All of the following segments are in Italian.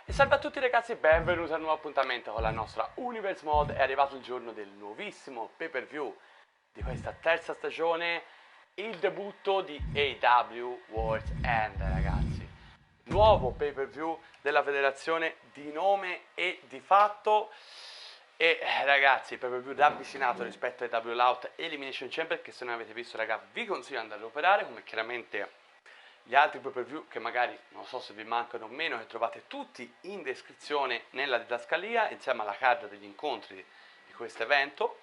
E salve a tutti ragazzi e benvenuti a un nuovo appuntamento con la nostra Universe Mod. È arrivato il giorno del nuovissimo pay per view di questa terza stagione, il debutto di AEW World's End, ragazzi. Nuovo pay per view della federazione di nome e di fatto. E ragazzi, pay per view ravvicinato rispetto ai AEW Out Elimination Chamber, che se non avete visto raga vi consiglio di andare a recuperare, come chiaramente gli altri pay per view che magari non so se vi mancano o meno, che trovate tutti in descrizione nella didascalia insieme alla card degli incontri di questo evento,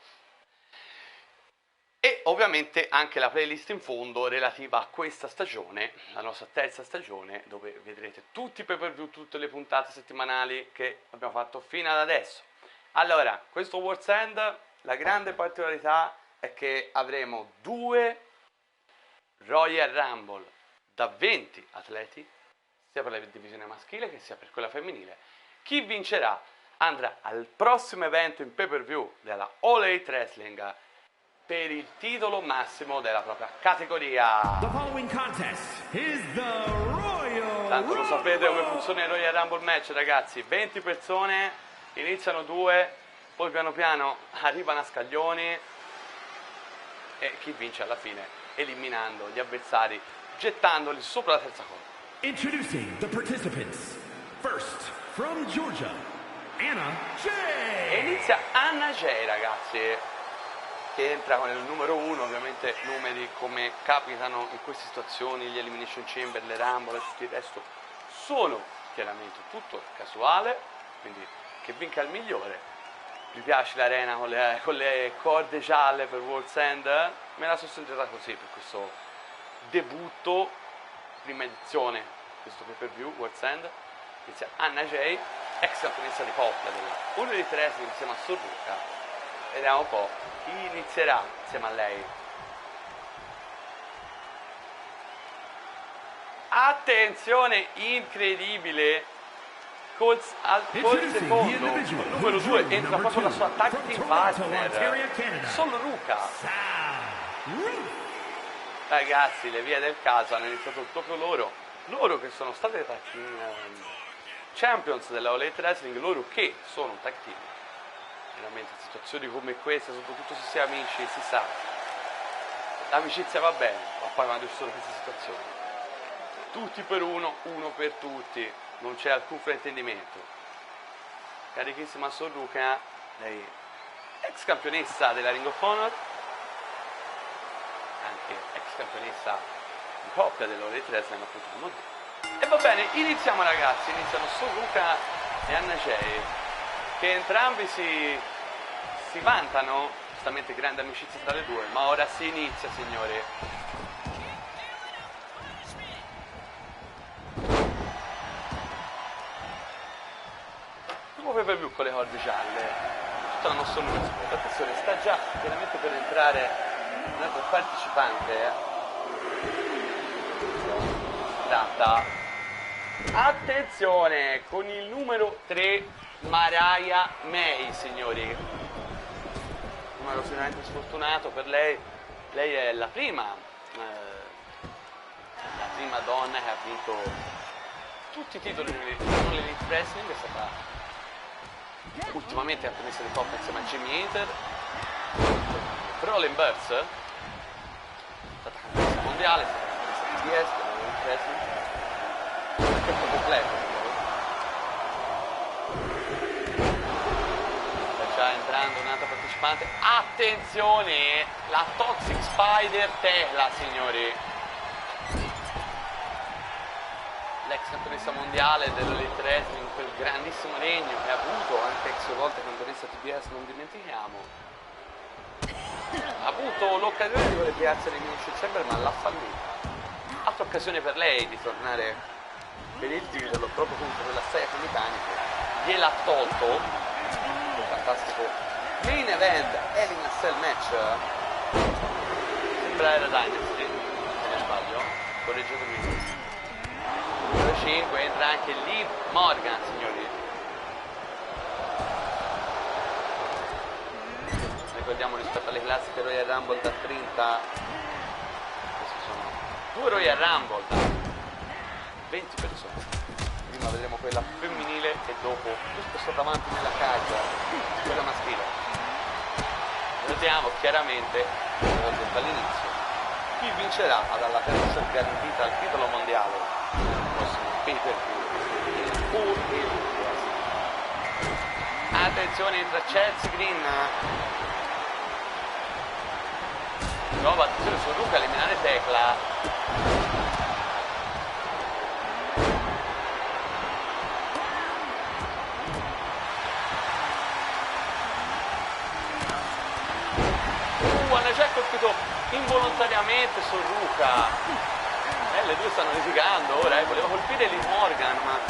e ovviamente anche la playlist in fondo relativa a questa stagione, la nostra terza stagione, dove vedrete tutti i pay per view, tutte le puntate settimanali che abbiamo fatto fino ad adesso. Allora, questo World's End, la grande particolarità è che avremo due Royal Rumble da 20 atleti, sia per la divisione maschile che sia per quella femminile. Chi vincerà andrà al prossimo evento in pay per view della All Elite Wrestling per il titolo massimo della propria categoria. The following contest is the Royal Tanto lo sapete come funziona il Royal Rumble match, ragazzi. 20 persone, iniziano due, poi piano piano arrivano a scaglioni e chi vince alla fine eliminando gli avversari, gettandoli sopra la terza corda. Introducing the participants. First, from Georgia, Anna E Jay. inizia Anna Jay, ragazzi, che entra con il numero 1, ovviamente numeri come capitano in queste situazioni, gli Elimination Chamber, le Rumble e tutto il resto sono chiaramente tutto casuale, quindi che vinca il migliore. Mi piace l'arena con le corde gialle per World's End, me la sono sentita così per questo debutto, prima edizione, questo pay per view World's End. Inizia Anna Jay, ex campionessa di coppia della All Elite Wrestling insieme a Sorruca. Vediamo un po' chi inizierà insieme a lei. Attenzione, incredibile, col secondo, col numero 2 entra proprio la sua tag team partner, Sorruca. Ragazzi, le vie del caso hanno iniziato proprio loro che sono state tag team champions della All Elite Wrestling, loro che sono tag team. Veramente situazioni come queste, soprattutto se si è amici, si sa, l'amicizia va bene, ma poi quando ci sono queste situazioni, tutti per uno, uno per tutti, non c'è alcun fraintendimento. Carichissima Sorruca, lei ex campionessa della Ring of Honor, anche ex campionessa di coppia della All Elite Wrestling, appunto come ho detto. E va bene, iniziamo ragazzi, iniziano Sorruca e Anna Jay, che entrambi si vantano, giustamente grande amicizia tra le due, ma ora si inizia, signori. Nuovo pay per view con le corde gialle, tutta la nostra università. Attenzione, sta già chiaramente per entrare un altro partecipante. Data. Attenzione, con il numero 3 Mariah May, signori. Numero sicuramente sfortunato per lei. Lei è la prima donna che ha vinto tutti i titoli con l'Elite Wrestling, è stata ultimamente campionessa di coppia insieme a Jimmy Hater. Roland Burns è stata campionessa mondiale, è stata campionessa di TBS dell'Elite Wrestling, pacchetto completo. Sta entrando un'altra partecipante, attenzione, la Toxic Spider Tecla, signori, l'ex campionessa mondiale dell'Elite Wrestling, quel grandissimo regno che ha avuto anche ex volte campionessa TBS, non dimentichiamo. Ha avuto l'occasione di voler piazzare l'Elimination Chamber ma l'ha fallita. Altra occasione per lei di tornare per il titolo proprio contro quella Sayaka Mechanico, gliel'ha tolto. Fantastico main event Hell in a Cell match, sembra era Dynasty se non sbaglio, correggetemi. Numero 5 entra anche Liv Morgan, signori. Ricordiamo rispetto alle classiche Royal Rumble da 30, questi sono due Royal Rumble da 20 persone. Prima vedremo quella femminile e dopo giusto stato avanti nella caccia quella maschile. Notiamo chiaramente, come ho detto all'inizio, chi vincerà dalla terza garantita al titolo mondiale nel prossimo pay-per-view, il All Elite Wrestling. Attenzione, entra Chelsea Green, nuova attenzione su Ruka a eliminare Tecla. Hanno già colpito involontariamente su Ruka. Le due stanno litigando ora, voleva colpire Liv Morgan, ma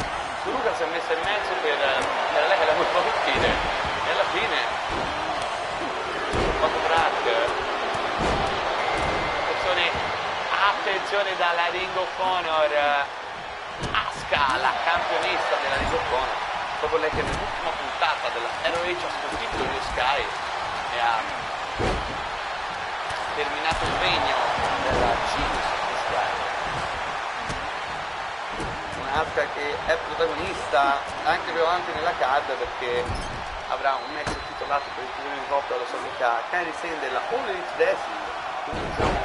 su Ruka si è messa in mezzo era lei che la voleva colpire. E alla fine fatto track. Attenzione dalla Ring of Honor. Asuka, la campionessa della Ring of Honor, proprio lei che nell'ultima puntata della ROH ha sconfitto Io Sky e ha terminato il regno della Genius Sky. Un'Asuka che è protagonista anche più avanti nella card, perché avrà un match titolato per il titolo di coppia alla sua amica Kairi Sane della All Elite Wrestling. Quindi diciamo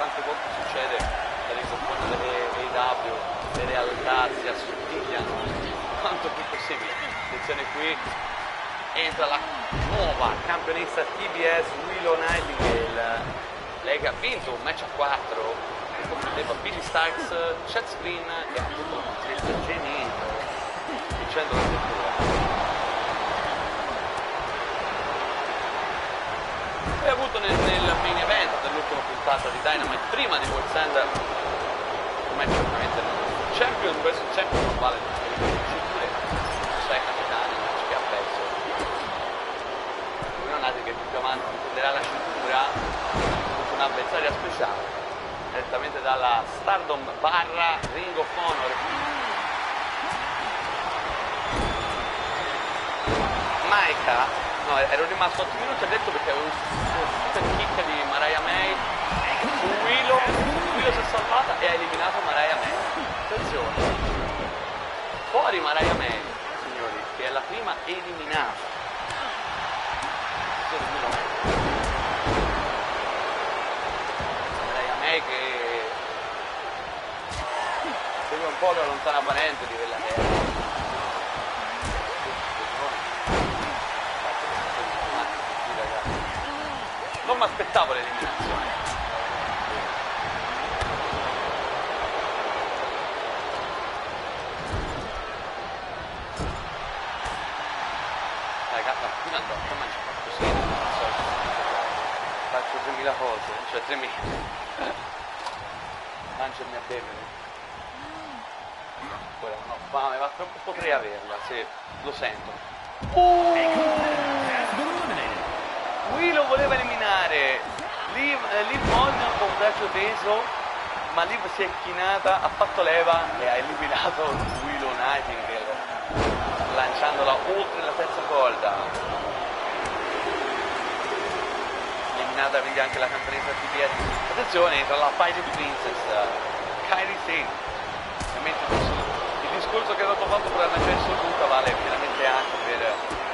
tante volte succede che le componenti delle AEW, le realtà si assottigliano quanto più possibile. Attenzione, qui entra la nuova campionessa TBS Willow Nightingale, lei che ha vinto un match a 4 che comprendeva Billy Starks, Chad Screen e ha avuto una stessa Jenny vincendo la struttura. E ha avuto nel main event dell'ultima puntata di Dynamite, prima di World Center, un match ovviamente champion versus champion, non vale cinture, 6 capitani, un match che ha perso. Che più avanti prenderà la cintura con un'avversaria speciale direttamente dalla Stardom barra Ring of Honor. Maika, no, ero rimasto 8 minuti, ho detto perché avevo visto il kick di Mariah May su Willow si è salvata e ha eliminato Mariah May. Attenzione, fuori Mariah May, signori, che è la prima eliminata. Mariah May che segue un po' da lontana parente di quella che era. Non mi aspettavo l'eliminazione. Ragazzi, qui andò a mangiare così, faccio 3000 cose, cioè 3000. Mangiami a bere. Ora non ho fame, ma troppo potrei averla, se lo sento. Willow voleva eliminare Liv Morgan con un braccio teso, ma Liv si è chinata, ha fatto leva e ha eliminato Willow Nightingale, lanciandola oltre la terza corda. Eliminata quindi anche la campionessa TBS. Attenzione, entra la Fighting Princess, Kairi Sane. Ovviamente il discorso che è stato fatto per la maggiore assoluta vale chiaramente anche per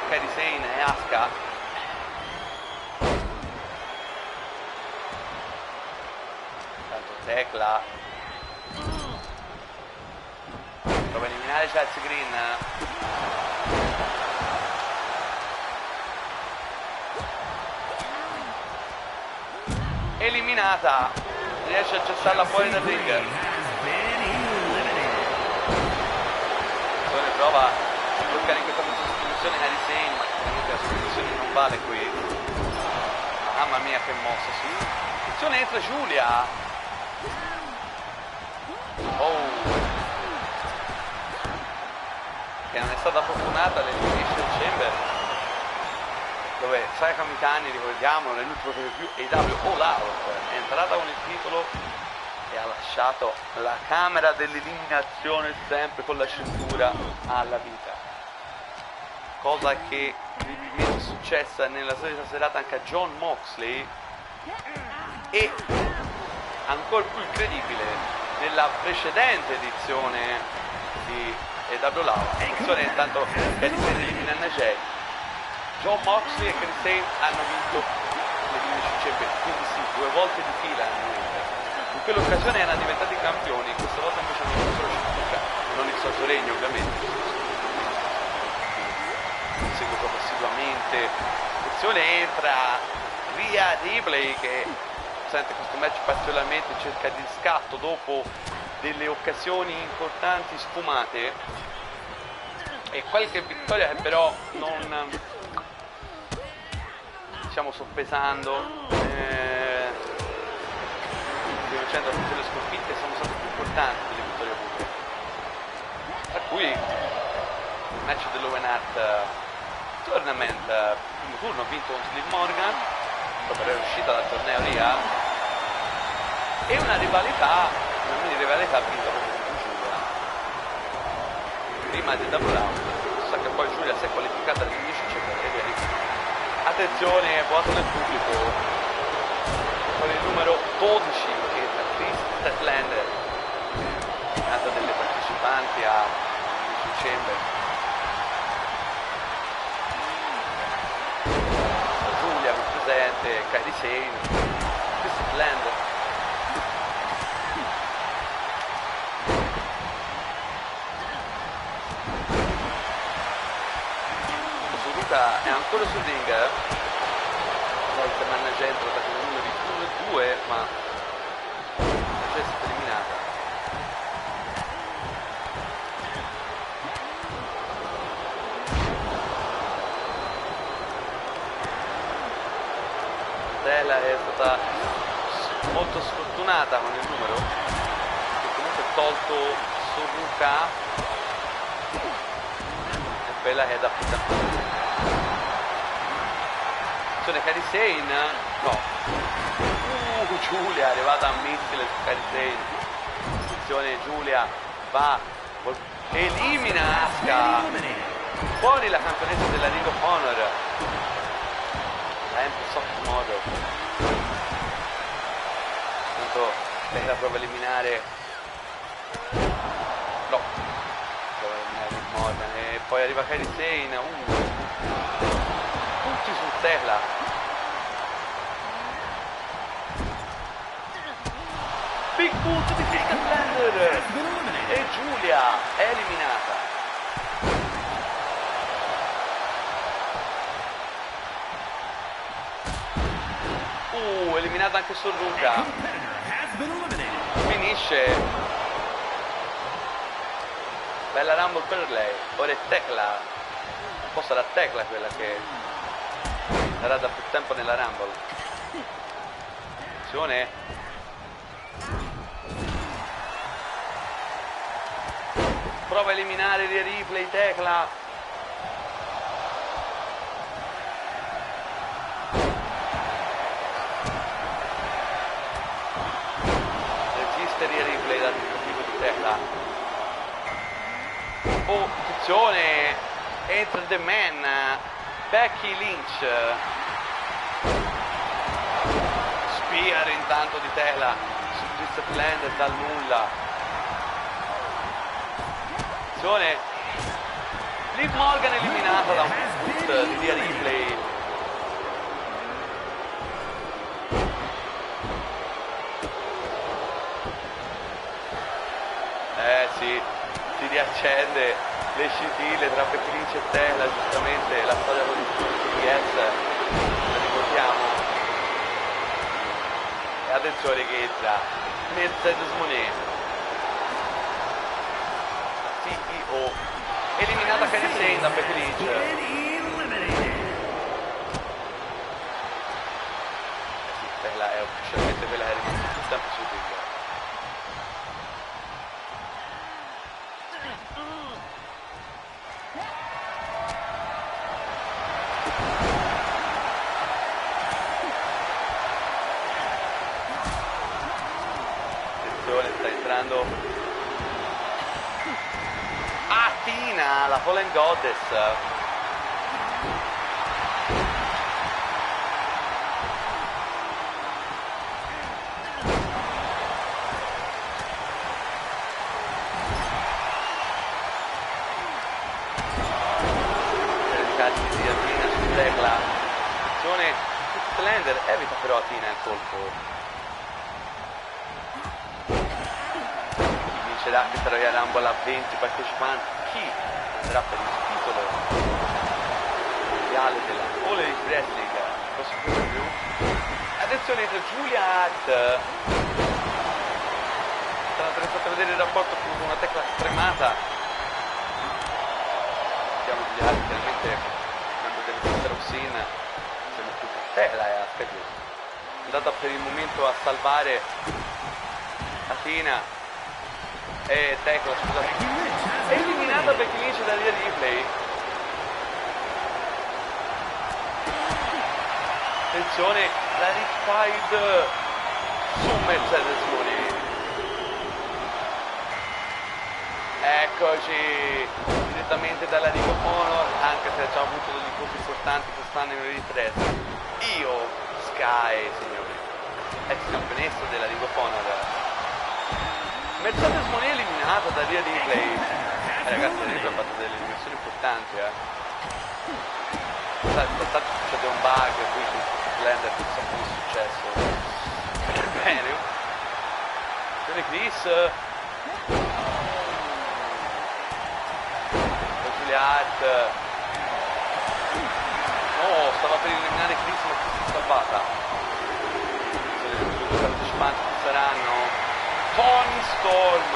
Kairi Sane e Asuka. Tecla prova a eliminare Chelsea Green. Eliminata, riesce a gestarla fuori dal ring. Prova a bloccare in questa posizione Kairi Sane, ma chiaramente la posizione non vale qui. Mamma mia che mossa, sì. Attenzione, entra Giulia. Che non è stata fortunata l'Elimination Chamber, dove Sayaka Mikani, ricordiamo, nell'ultimo preview AEW All Out è entrata con il titolo e ha lasciato la camera dell'eliminazione sempre con la cintura alla vita, cosa che è successa nella stessa serata anche a Jon Moxley e ancora più incredibile nella precedente edizione di e W Law. Attenzione, intanto Kairi Sane elimina Najee. Jon Moxley e Kairi Sane hanno vinto l'Elimination Chamber, quindi sì, 2 volte di fila hanno vinto. In quell'occasione erano diventati campioni, questa volta invece hanno vinto solo cintura, non il Socio Regno ovviamente. Segue proprio assiduamente. Attenzione, entra Rhea Ripley che sente questo match particolarmente, cerca di riscatto dopo delle occasioni importanti sfumate e qualche vittoria che però non, diciamo, soppesando, facendo tutte le sconfitte sono state più importanti delle vittorie avute, tra cui il match dell'Owen Hart Tournament, primo turno vinto con Liv Morgan dopo aver uscita dal torneo Rhea, e una mini rivalità vinta proprio con Giulia prima di Double Out. Sa che poi Giulia si è qualificata all'inizio, c'è per vedere. Attenzione, voto del pubblico con il numero 12 che è Chris Statlander, una delle partecipanti a Elimination Chamber. Giulia qui presente, Kairi Sane, Chris Statlander. È ancora sul ring, volta Najee entra con i numeri 1 e 2, ma Najee è stata eliminata. Tela è stata molto sfortunata con il numero, che comunque ha tolto Soruka e Bella è da più tempo. Kairi Sane, no, Giulia è arrivata a missile su Kairi Sane. Attenzione, Giulia va, elimina Asuka, fuori la campionessa della Ring of Honor, sempre soft modo. Tanto lei la prova a eliminare, no, prova a eliminare Liv Morgan e poi arriva Kairi Sane, tutti su Tela. Big boot di Chris Statlander e Giulia è eliminata. Eliminata anche Soruka. Finisce. Bella Rumble per lei. Ora è Tecla. Un po' sarà Tecla quella che sarà da più tempo nella Rumble. Attenzione. Prova a eliminare Rhea Ripley, Tecla. Resiste Rhea Ripley dal tentativo di Tecla. Attenzione, entra The Man, Becky Lynch. Spear intanto di Tecla su Chris Statlander dal nulla. Liv Morgan eliminata da un boot di Rhea Ripley. Sì, si riaccende le scintille tra Becky Lynch e Tecla, giustamente la storia con il TBS, la ricordiamo. E attenzione che entra Mercedes Moné, CEO, eliminata Kairi Sane da Becky Lynch. Bella è ufficialmente quella che è rimasta più tempo sul ring. Attenzione, sta entrando Athena, la Fallen Goddess. scatti di Athena su Tecla. Attenzione, Slender evita però Athena il colpo. Chi vincerà questa Royal Rumble a 20 partecipanti? Chi andrà per il titolo mondiale della All Elite Wrestling? Attenzione, entra Julia Hart. Stanno interessati a vedere il rapporto con una Tecla stremata. Vediamo Julia Hart, chiaramente membro del Sister of Sin, siamo più per Tecla e aspetti. È andata per il momento a salvare Athena e Tecla, scusate, è eliminata perché vince da Rhea Ripley. Attenzione, la Riptide su Mercedes Moné. Eccoci, direttamente dalla Ring of Honor, anche se ha già avuto degli incontri importanti quest'anno in Elite Wrestling. Io Sky, signori, ex campionessa della Ring of Honor. Mercedes Moné eliminata da Rhea Ripley. Ragazzi, Rhea Ripley ha fatto delle eliminazioni importanti, succede un bug qui su Slender, non so come è successo. Bene. Attenzione Chris. Julia Hart. No, stava per eliminare Chris, ma Chris è salvata. I partecipanti che saranno Toni Storm,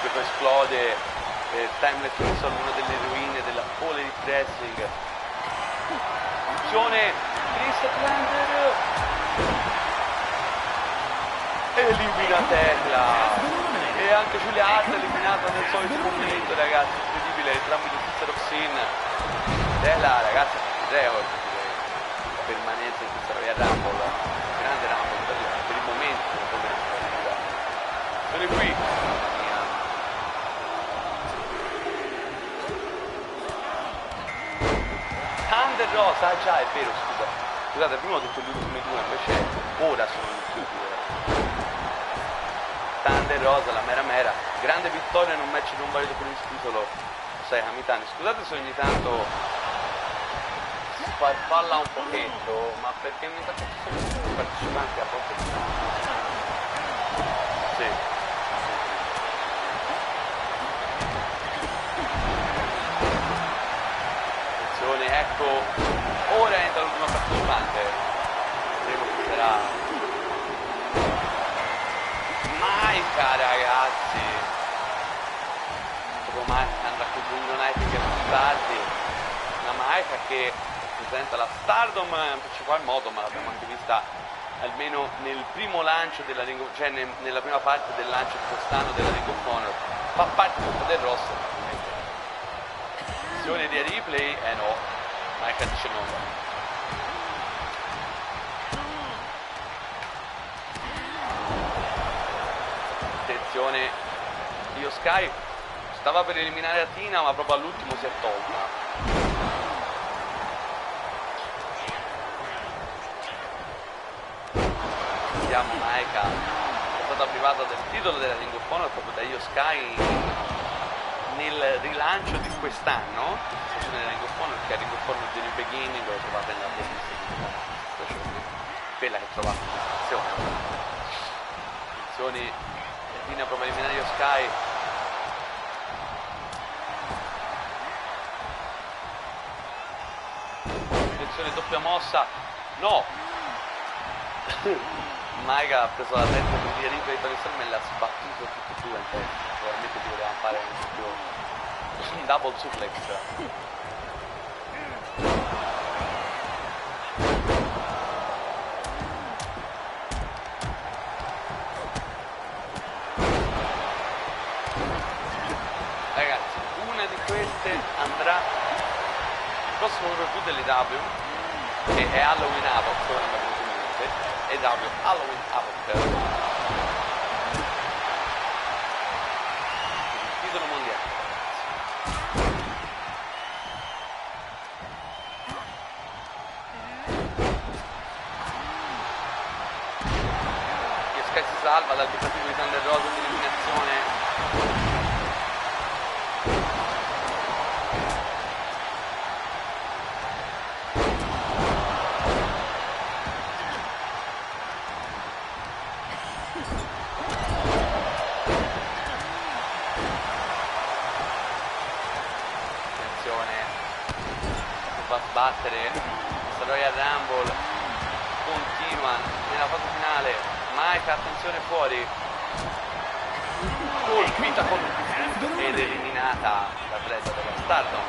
che poi esplode, Timeless Whistle, una delle eroine della All Elite Wrestling. Attenzione, Chris Slender elimina Tecla e anche Julia Hart eliminata nel solito momento, ragazzi, incredibile, tramite Sister of Sin. Tecla, ragazzi, la permanenza in questa Royal Rumble, grande Rumble per il momento, sono qui. Thunder Rosa, ah già è vero, scusate, prima ho detto gli ultimi due, invece ora sono gli ultimi due. Thunder Rosa, la mera, grande vittoria in un match non valido per il titolo, Sai Hamitani. Scusate se ogni tanto sfarfalla un pochetto, ma perché ogni tanto ci sono tutti i partecipanti a volte sì. Ecco, ora entra l'ultimo partecipante, vedremo chi sarà. Maika, ragazzi, dopo Maika andrà con Junior United che più tardi, una Maika che rappresenta la Stardom in principal modo, ma l'abbiamo anche vista almeno nel primo lancio della Ring of, cioè nella prima parte del lancio di quest'anno della Ring of Honor, fa parte del roster. Attenzione di Ripley, no, Maika dice no. Attenzione, Io Sky stava per eliminare Athena, ma proprio all'ultimo si è tolta. Vediamo Maika, è stata privata del titolo della Ring of Honor proprio da Io Sky nel rilancio di quest'anno, nella Ring of Honor, che è Ring of Honor di New Beginning, lo trovate nella playlist, quella che trovate in descrizione. Attenzioni, Athena prova a eliminare Io Sky. Attenzione, doppia mossa, no! Maika ha preso la testa di Rhea Ripley per me, l'ha sbattuto tutti e due in testa. Probabilmente volevamo fare un double suplex. Ragazzi, una di queste andrà il prossimo review dell'EW, che è Halloween Havoc, EW Halloween Havoc, il titolo mondiale. Io Sky si salva dal tentativo di Thunder Rosa di eliminazione. battere questa Royal Rumble. Continua nella fase finale. Mike, attenzione, fuori, colpita con ed eliminata l'atleta della Stardom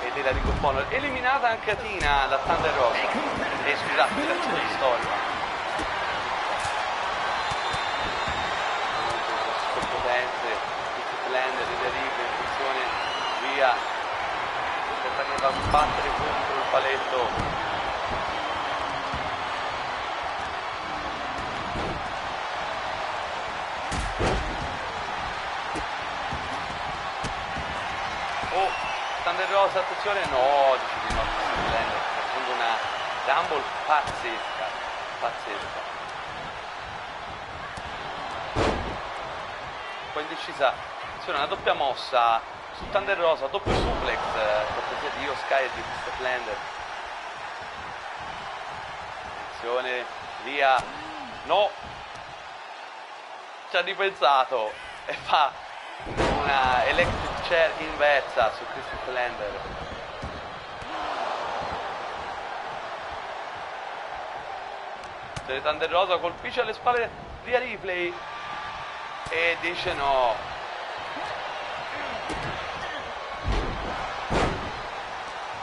e della Ring of Honor. Eliminata anche Tina da Thunder Rosa e scusate, della Toni Storm. Potenze, Blender, Riderive, funzione, via, tentando da sbattere contro il paletto. Oh, Thunder Rosa, attenzione, no, dice di no, Blender, facendo una Rumble pazzesca, pazzesca. Poi indecisa, c'è una doppia mossa su Thunder Rosa, doppio suplex, cortesia di Io Sky e di Mr. Blender. Attenzione, via, no, ci ha ripensato e fa una electric chair inversa su Christopher Blender. Thunder Rosa colpisce alle spalle Rhea Ripley e dice no.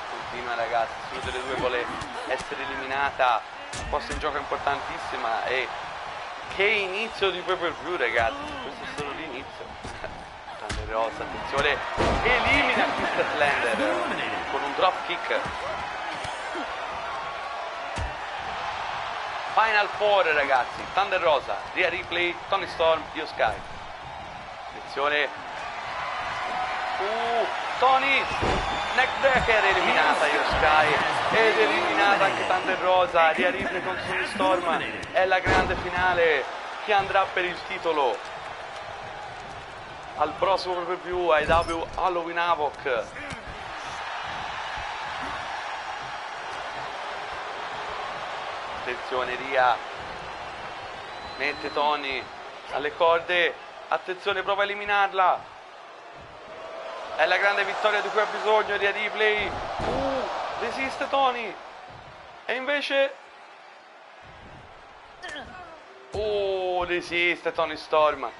Continua, ragazzi, solo delle due vuole essere eliminata, posta in gioco importantissima. E che inizio di pay per view, ragazzi, questo è solo l'inizio. Thunder Rosa, attenzione, elimina Mr. Blender con un drop kick. Final Four, ragazzi, Thunder Rosa, Rhea Ripley, Toni Storm, Io Sky. Attenzione, Toni, neckbreaker, eliminata Io Sky ed eliminata anche Thunder Rosa. Rhea Ripley con Toni Storm, è la grande finale. Chi andrà per il titolo al prossimo pay-per-view AEW Halloween Havoc? Attenzione, Rhea mette Toni alle corde, attenzione, prova a eliminarla, è la grande vittoria di cui ha bisogno Rhea Ripley. Resiste Toni e invece resiste Toni Storm.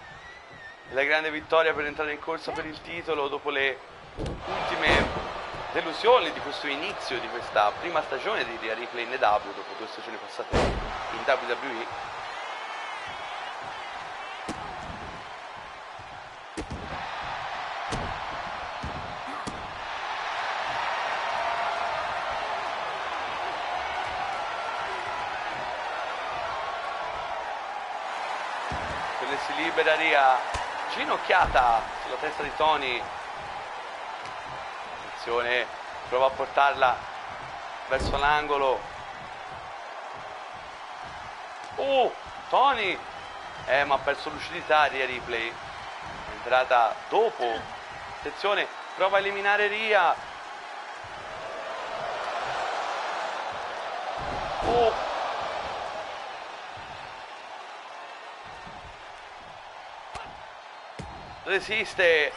La grande vittoria per entrare in corsa per il titolo dopo le ultime delusioni di questo inizio di questa prima stagione di Rhea Ripley in AEW, dopo 2 stagioni passate in WWE. Quelle si libera Rhea, ginocchiata sulla testa di Toni. Prova a portarla verso l'angolo. Toni ma ha perso lucidità Rhea Ripley, è entrata dopo. Attenzione, prova a eliminare Rhea. Resiste.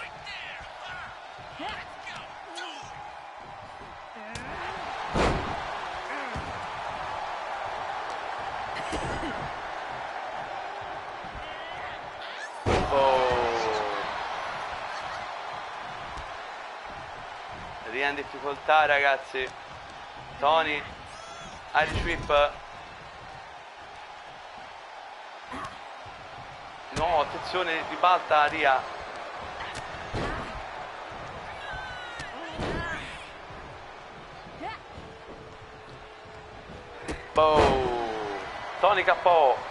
Rhea in difficoltà, ragazzi. Toni, Irish Whip. No, attenzione, ribalta Rhea. Toni KO.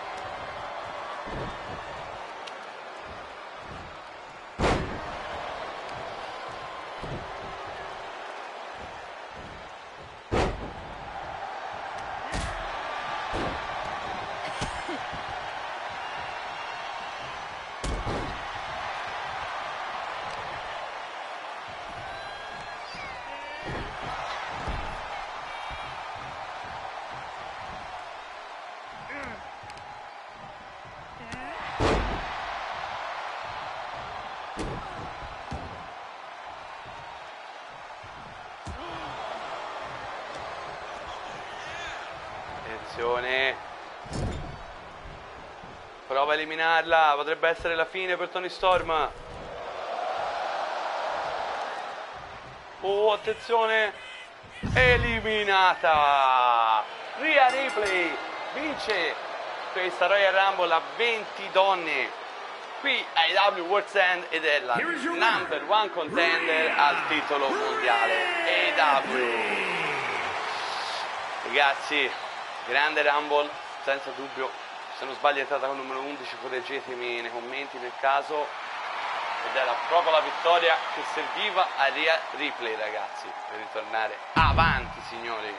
attenzione. Prova a eliminarla, potrebbe essere la fine per Toni Storm. Oh, attenzione. Eliminata. Rhea Ripley vince questa Royal Rumble a 20 donne qui ai AEW World's End ed è la number one contender al titolo mondiale AEW. Ragazzi, grande Rumble, senza dubbio. Se non sbaglio è stata con il numero 11, correggetemi nei commenti nel caso. Ed era proprio la vittoria che serviva a Rhea Ripley, ragazzi, per ritornare avanti, signori.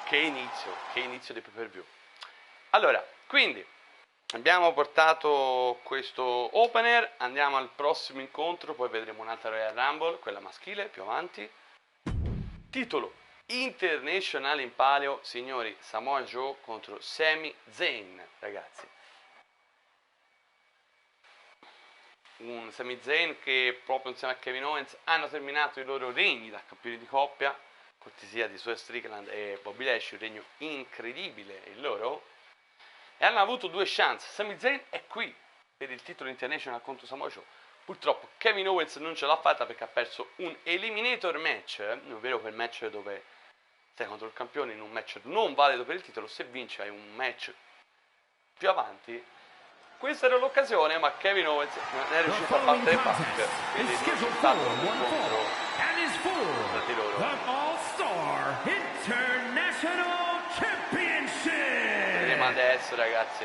Che inizio di pay-per-view. Allora, quindi abbiamo portato questo opener, andiamo al prossimo incontro, poi vedremo un'altra Royal Rumble, quella maschile, più avanti. Titolo International in palio, signori, Samoa Joe contro Sami Zayn, ragazzi. Un Sami Zayn che proprio insieme a Kevin Owens hanno terminato i loro regni da campioni di coppia, cortesia di Swerve Strickland e Bobby Lashley, un regno incredibile il loro, e hanno avuto due chance. Sami Zayn è qui per il titolo International contro Samoa Joe. Purtroppo Kevin Owens non ce l'ha fatta perché ha perso un eliminator match, ovvero quel match dove sei contro il campione in un match non valido per il titolo, se vince hai un match più avanti. Questa era l'occasione, ma Kevin Owens non è riuscito a battere Punk, quindi non c'è stato un incontro tra di loro. Vedremo adesso, ragazzi.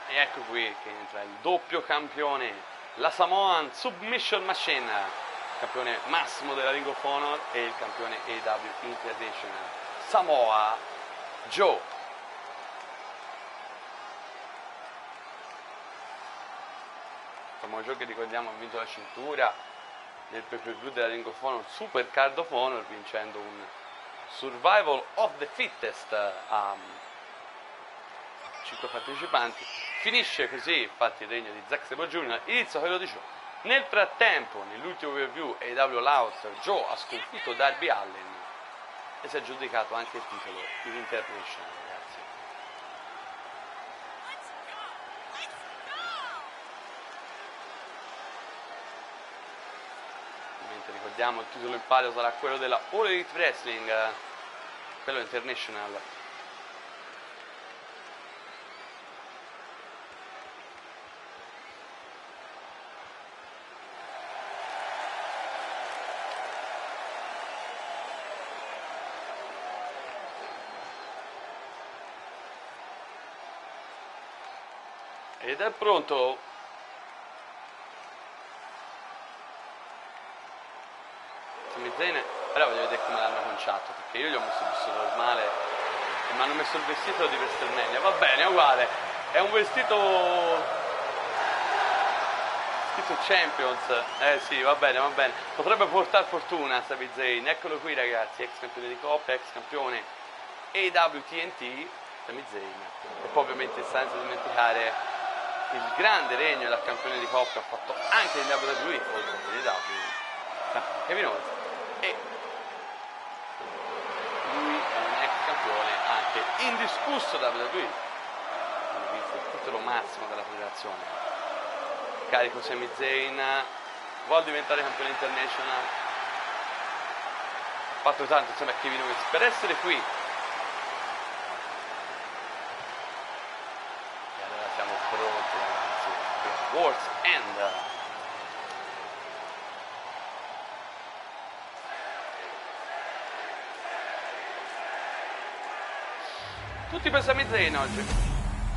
E ecco qui che entra il doppio campione, la Samoan Submission Machine, campione massimo della Ring of Honor e il campione AEW International, Samoa Joe. Samoa Joe che ricordiamo ha vinto la cintura nel pay-per-view della Ring of Honor, Super Card of Honor, vincendo un Survival of the Fittest a 5 partecipanti. Finisce così infatti il regno di Zack Sabre Jr., inizia quello di Joe. Nel frattempo, nell'ultimo review AEW Loud, Joe ha sconfitto Darby Allin e si è aggiudicato anche il titolo International, ragazzi. Ovviamente ricordiamo il titolo in palio sarà quello della All Elite Wrestling, quello International. Ed è pronto. Sami Zayn, però voglio vedere come l'hanno conciato, perché io gli ho messo il vestito normale e mi hanno messo il vestito di WrestleMania. Va bene, è uguale, è un vestito Champions. Sì, va bene, potrebbe portare fortuna Sami Zayn. Eccolo qui, ragazzi, ex campione di coppia, ex campione AEW TNT, Sami Zayn. E poi ovviamente senza dimenticare il grande regno da campione di coppia ha fatto anche il WWE, oltre che AEW, Kevin Owens, e lui è un ex campione anche indiscusso WWE, ha vinto il titolo massimo della federazione. Carico Sami Zayn, vuole diventare campione international, ha fatto tanto insieme a Kevin Owens per essere qui. Siamo pronti, ragazzi, per World's End. Tutti per Sami Zayn oggi,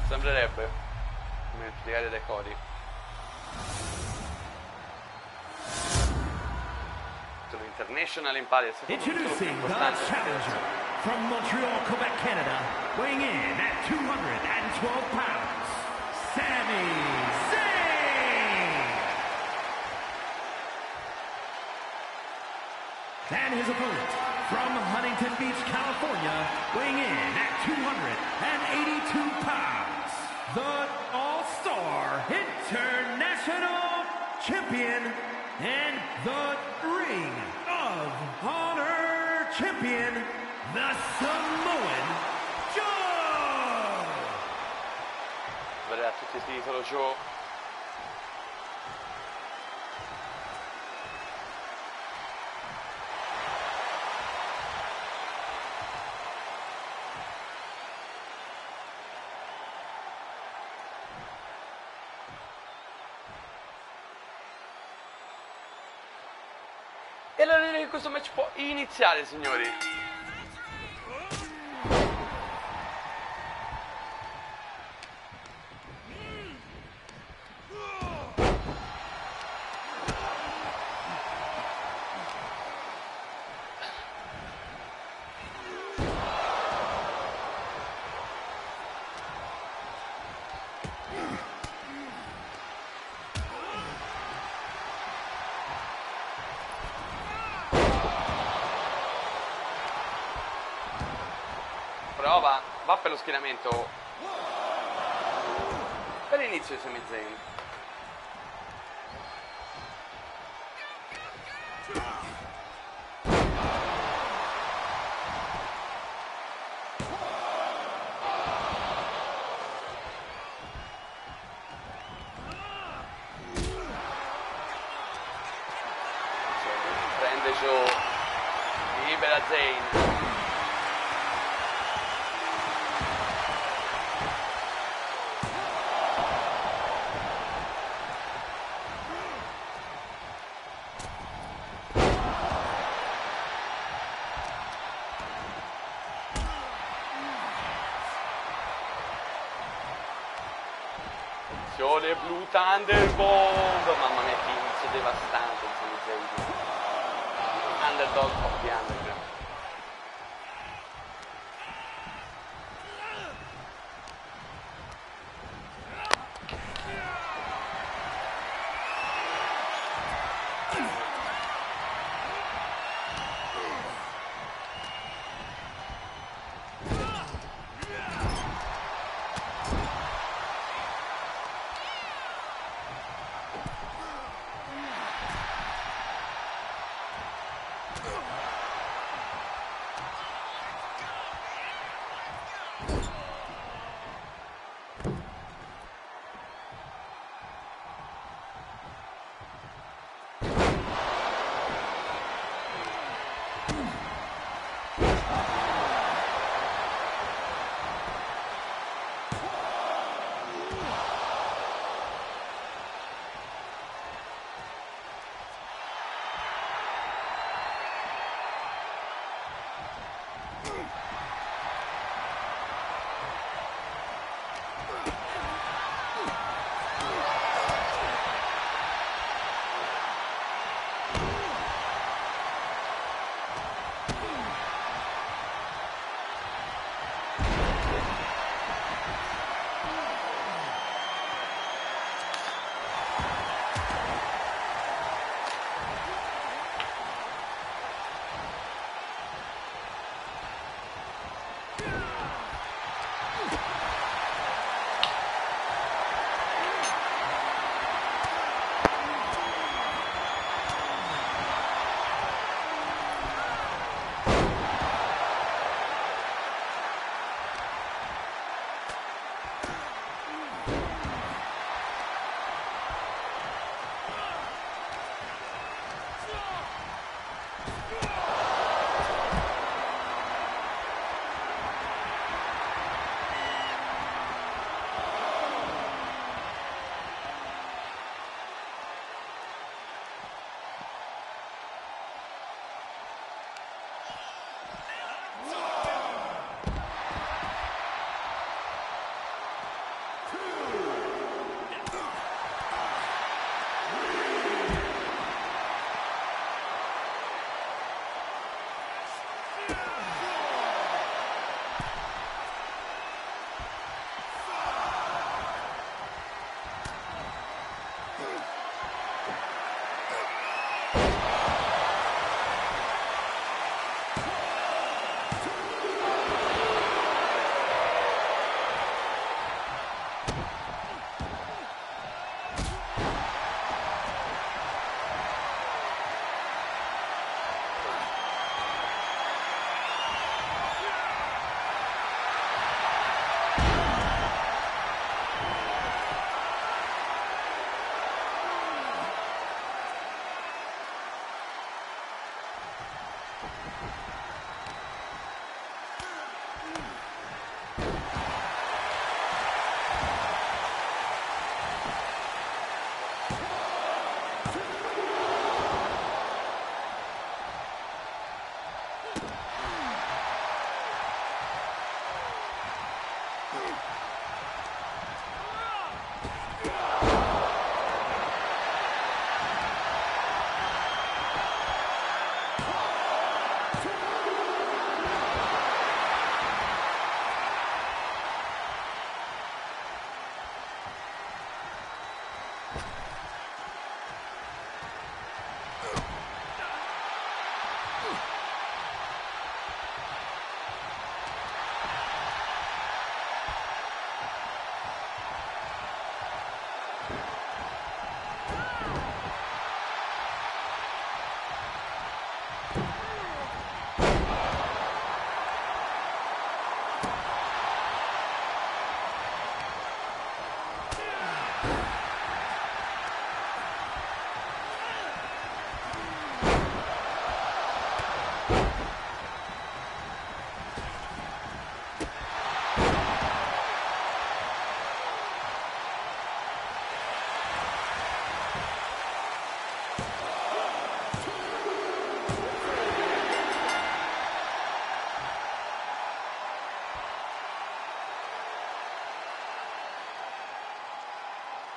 sembrerebbe, come spiegare dai codi. International in palio, Introducing the challenger from Montreal, Quebec, Canada, weighing in at 212 pounds, Sami Zayn! And his opponent from Huntington Beach, California, weighing in at 282 pounds, the All-Star International Champion, and the Ring of Honor champion, the Samoan Joe! Vedrà tutti il titolo, Joe. E allora direi che questo match può iniziare, signori. Prova, va per lo schieramento. Per l'inizio di Sami Zayn. Prende Joe, libera Zayn. Blue Thunderbolt, mamma mia, che inizio devastante Sami Zayn. Underdog of the Underground.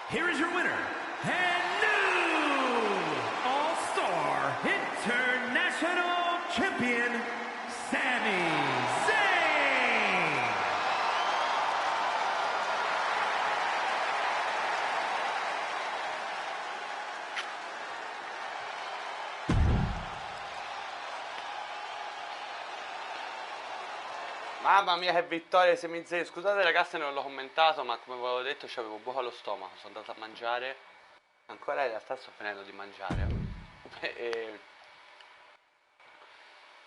here is your winner, and new All-Star International Champion, Sami Zayn! Mamma mia che vittoria di Sami Zayn. Scusate ragazzi, non l'ho commentato, ma come vi avevo detto c'avevo buco allo stomaco. Sono andato a mangiare. Ancora in realtà sto finendo di mangiare.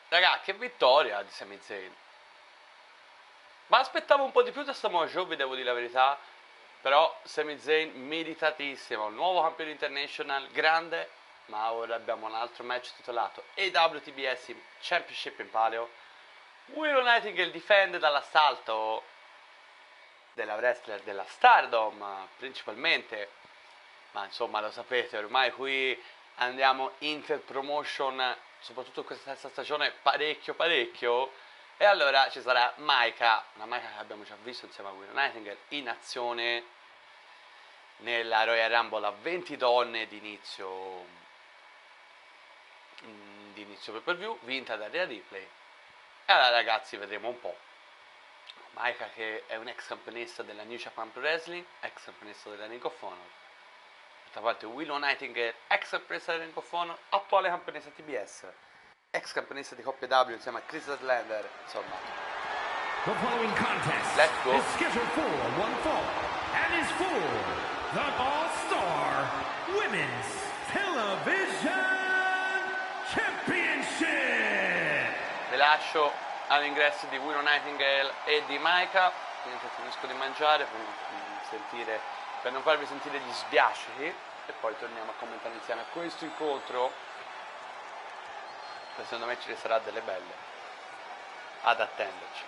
Raga, che vittoria di Sami Zayn. Ma aspettavo un po' di più da Samoa Joe, vi devo dire la verità. Però Sami Zayn meritatissimo. Nuovo campione international, grande. Ma ora abbiamo un altro match titolato AWTBS Championship in palio. Willow Nightingale difende dall'assalto della wrestler della Stardom principalmente, ma insomma lo sapete, ormai qui andiamo interpromotion, soprattutto in questa terza stagione, parecchio, e allora ci sarà Maika, una Maika che abbiamo già visto insieme a Willow Nightingale in azione nella Royal Rumble a 20 donne di inizio pay per view, vinta da Rhea Ripley. E allora ragazzi vedremo un po'. Maika che è un ex campionessa della New Japan Pro Wrestling, ex campionessa della Ring of Honor. D'altra parte Willow Nightingale, ex campionessa della Ring of Honor, attuale campionessa TBS, ex campionessa di Coppia W insieme a Chris Statlander, insomma. The following contest Let's go. is scheduled for one fall and is for the All-Star Women's Television Championship. Vi lascio all'ingresso di Willow Nightingale e di Maika, mentre finisco di mangiare per non farvi sentire gli sbiascichi, e poi torniamo a commentare insieme questo incontro che secondo me ci sarà delle belle ad attenderci.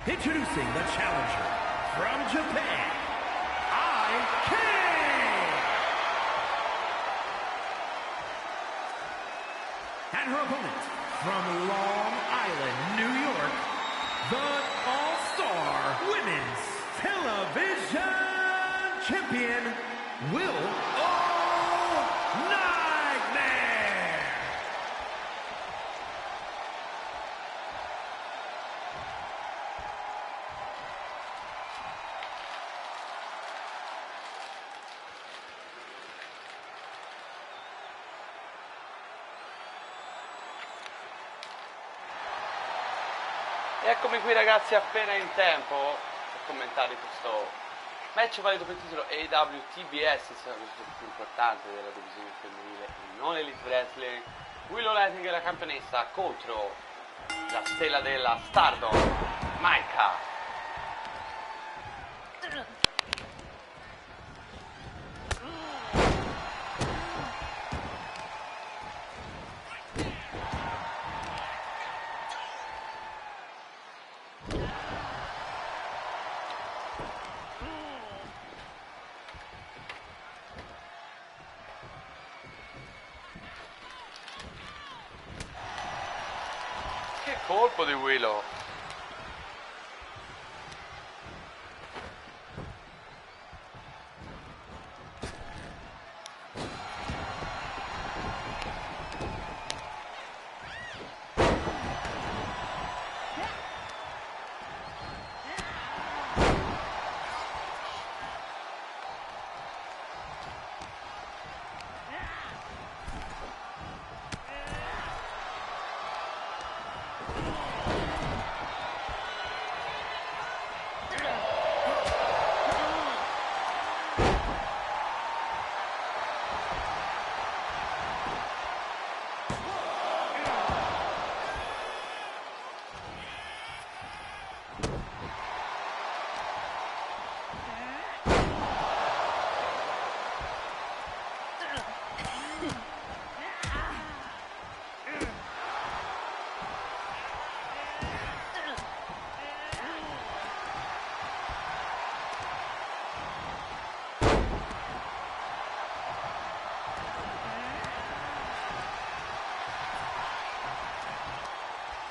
Introducing the challenger from Japan, I-King! And her opponent from Long Island, New York, the All-Star Women's Television Champion, Will Nightmare! Eccomi qui ragazzi appena in tempo per commentare questo match valido per il titolo AEW TBS, il più importante della divisione femminile e non Elite Wrestling. Willow Nightingale, la campionessa, contro la stella della Stardom, Maika. Che colpo di Willow!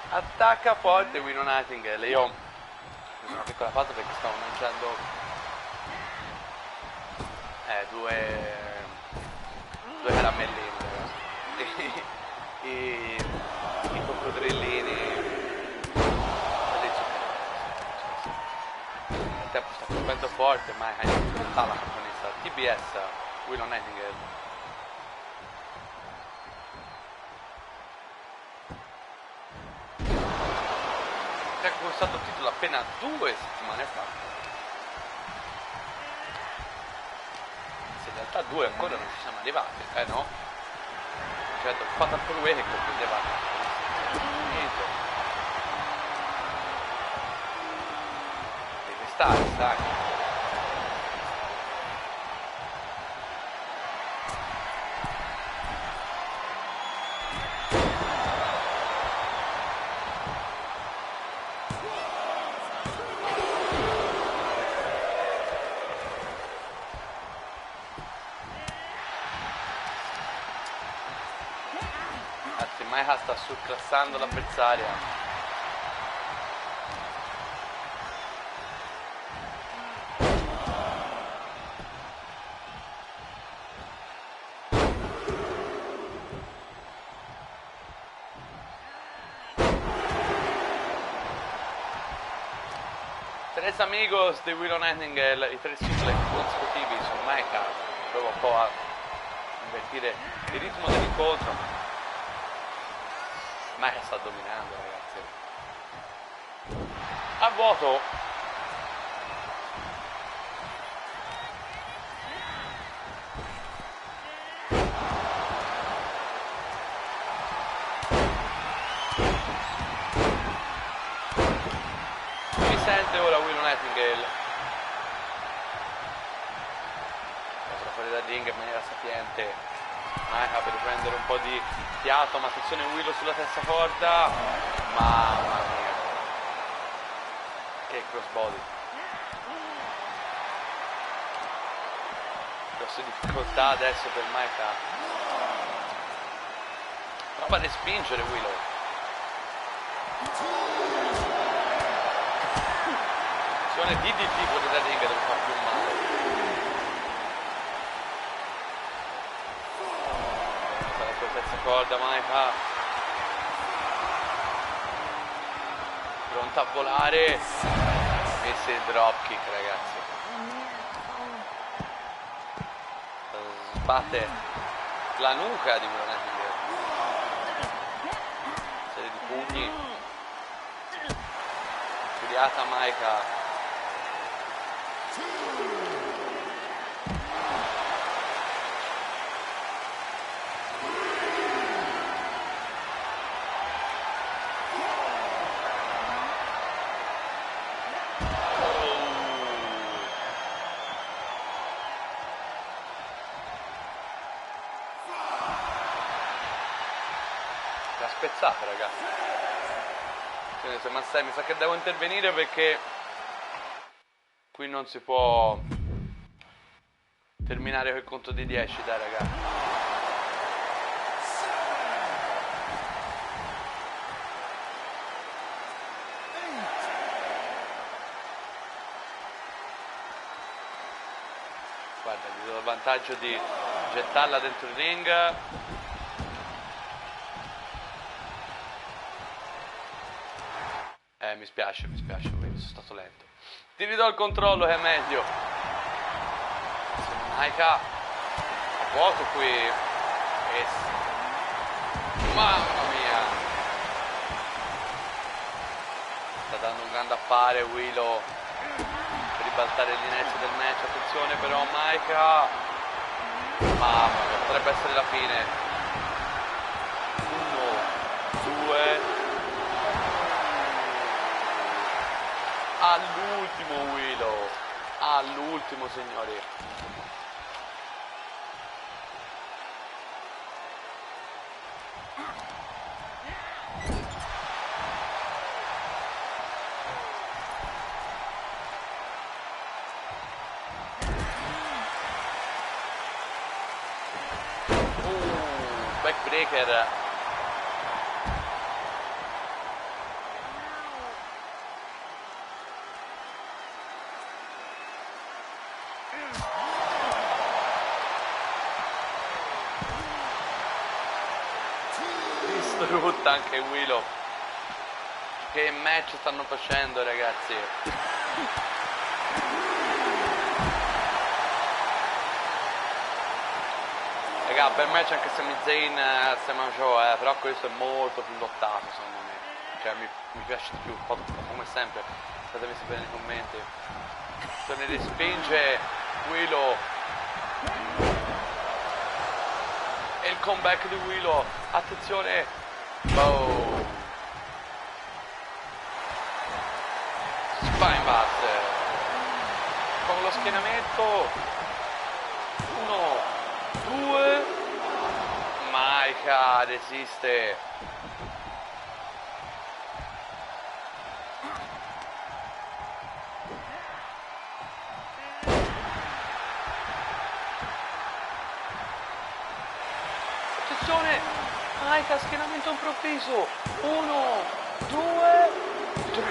Attacca forte Willow Nightingale. Io ho preso una piccola pausa perché stavo mangiando due caramelline i coccodrillini dei zuccheri. Il tempo sta colpendo forte, ma è in realtà la campionessa TBS Willow Nightingale. Ha conquistato il titolo appena 2 settimane fa. Se in realtà 2 ancora non ci siamo arrivati, no? Certo, il Fatal 4-Way che comprendeva niente. Deve stare, sai. Maika sta surclassando l'avversaria. Tres amigos di Willow Nightingale, i 3 suplex consecutivi su Maika, prova un po' a invertire il ritmo dell'incontro. Maika sta dominando, ragazzi. A vuoto. Si sente ora Willow Nightingale. Entra fuori dal ring in maniera sapiente. Maika per riprendere un po' di fiato, ma attenzione Willow sulla terza corda. Mamma mia, che crossbody. Grosse difficoltà adesso per Maika. Prova a respingere Willow. Attenzione DDT fuori dal ring dove fa più male. Terza corda Maika, pronta a volare, messe il dropkick, ragazzi. Sbatte la nuca di Willow Nightingale, serie di pugni. Beata Maika. L'ha spezzata, ragazzi. Ma sai, mi sa che devo intervenire perché qui non si può terminare quel conto di 10, dai, ragazzi. Guarda, gli do il vantaggio di gettarla dentro il ring. Mi spiace, quindi sono stato lento. Ti ridò il controllo che è meglio. Maika a vuoto qui. Mamma mia. Sta dando un grande affare Willow per ribaltare l'inizio del match. Attenzione però Maika. Mamma mia, potrebbe essere la fine. 1, 2. All'ultimo Willow, all'ultimo, signori. Backbreaker. Distrutta anche Willow. Che match stanno facendo, ragazzi. Raga, bel match anche Sami Zayn assieme a Joe, però questo è molto più lottato secondo me. Cioè mi piace di più, come sempre. Fatemi sapere nei commenti. Se ne respinge Willow. E il comeback di Willow. Attenzione. Oh. Spinebuster. Con lo schienamento. 1, 2. Maika resiste. Attenzione. Maika, schienamento improvviso. 1, 2, 3.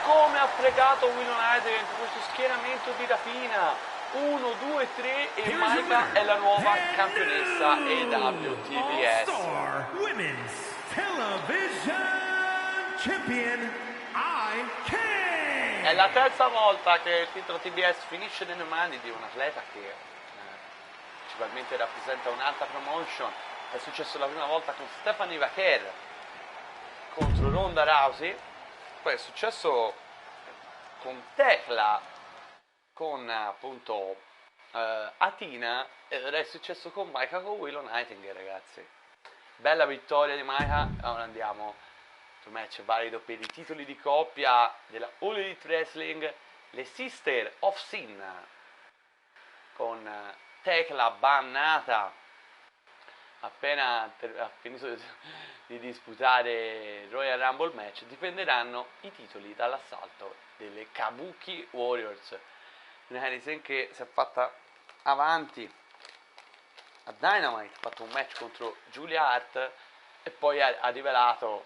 Come ha fregato Willow Nightingale in questo schienamento di rapina. 1, 2, 3 e Maika è la nuova campionessa AWTBS. All-Star Women's Television Champion, IK. È la terza volta che il titolo TBS finisce nelle mani di un atleta che principalmente rappresenta un'altra promotion. È successo la prima volta con Stephanie Vaquer contro Ronda Rousey, poi è successo con Tekla con appunto Athena, ed ora è successo con Maika con Willow Nightingale, ragazzi. Bella vittoria di Maika. Ora andiamo sul match valido per i titoli di coppia della All Elite Wrestling, le Sister of Sin, con Tekla bannata appena ha finito di disputare il Royal Rumble match. Difenderanno i titoli dall'assalto delle Kabuki Warriors. Una Harrison che si è fatta avanti a Dynamite, ha fatto un match contro Julia Hart e poi ha rivelato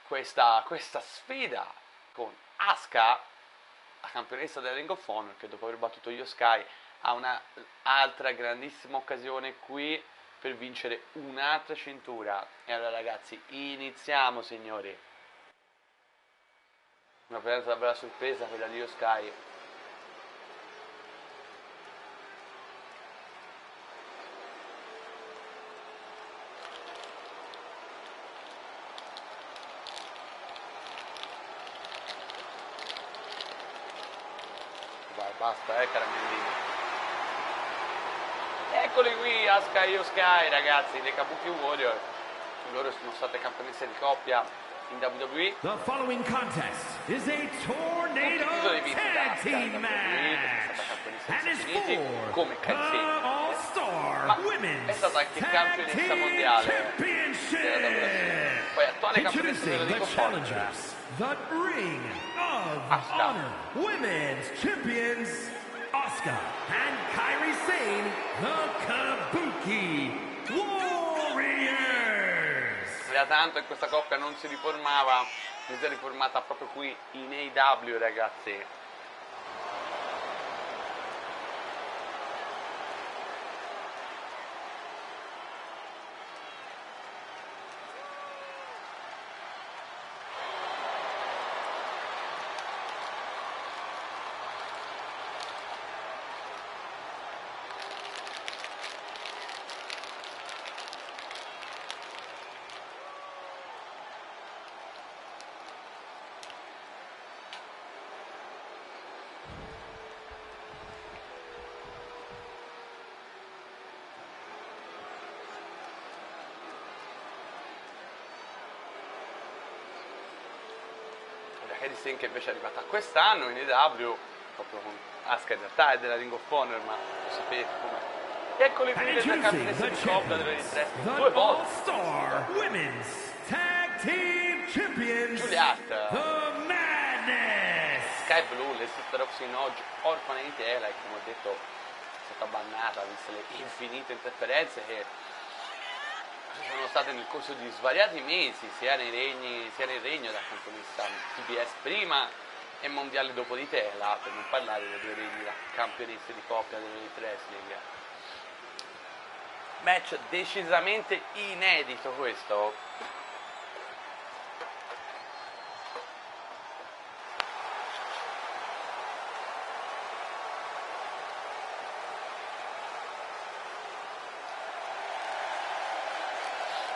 questa sfida con Asuka, la campionessa della Ring of Honor, che dopo aver battuto Io Sky ha un'altra grandissima occasione qui per vincere un'altra cintura. E allora, ragazzi, iniziamo, signori. Una presenza davvero sorpresa quella di Io Sky. Basta, caramellini. Eccoli qui, Asuka e Io Sky, ragazzi, le Kabuki Warrior. Loro sono state campionesse di coppia in WWE. The following contest is a tornado tag team match and is for the All-Star Women's Tag Team Championship. Poi attuale campionessa Introducing di the Coppia. challengers, the Ring of Honor Women's Champions, Asuka and Kairi Sane, the Kabuki Warriors. Da tanto che questa coppia non si riformava, si è riformata proprio qui in AEW, ragazzi. Kairi Sane che invece è arrivata quest'anno in AEW, proprio con Asuka in realtà è della Ring of Honor, ma lo sapete com'è. E eccoli qui le tre campionesse di coppia delle wrestling, due volte. All-Star Women's Tag Team Champions, Juliet, The Madness. Sky Blue, le Sister of Sin oggi orfane di tela e come ho detto è stata bannata viste le infinite interferenze che ci sono state nel corso di svariati mesi sia nel regno da campionessa TBS prima e mondiale dopo di tela, per non parlare dei due regni da campionesse di coppia dell'Elite Wrestling. Match decisamente inedito questo.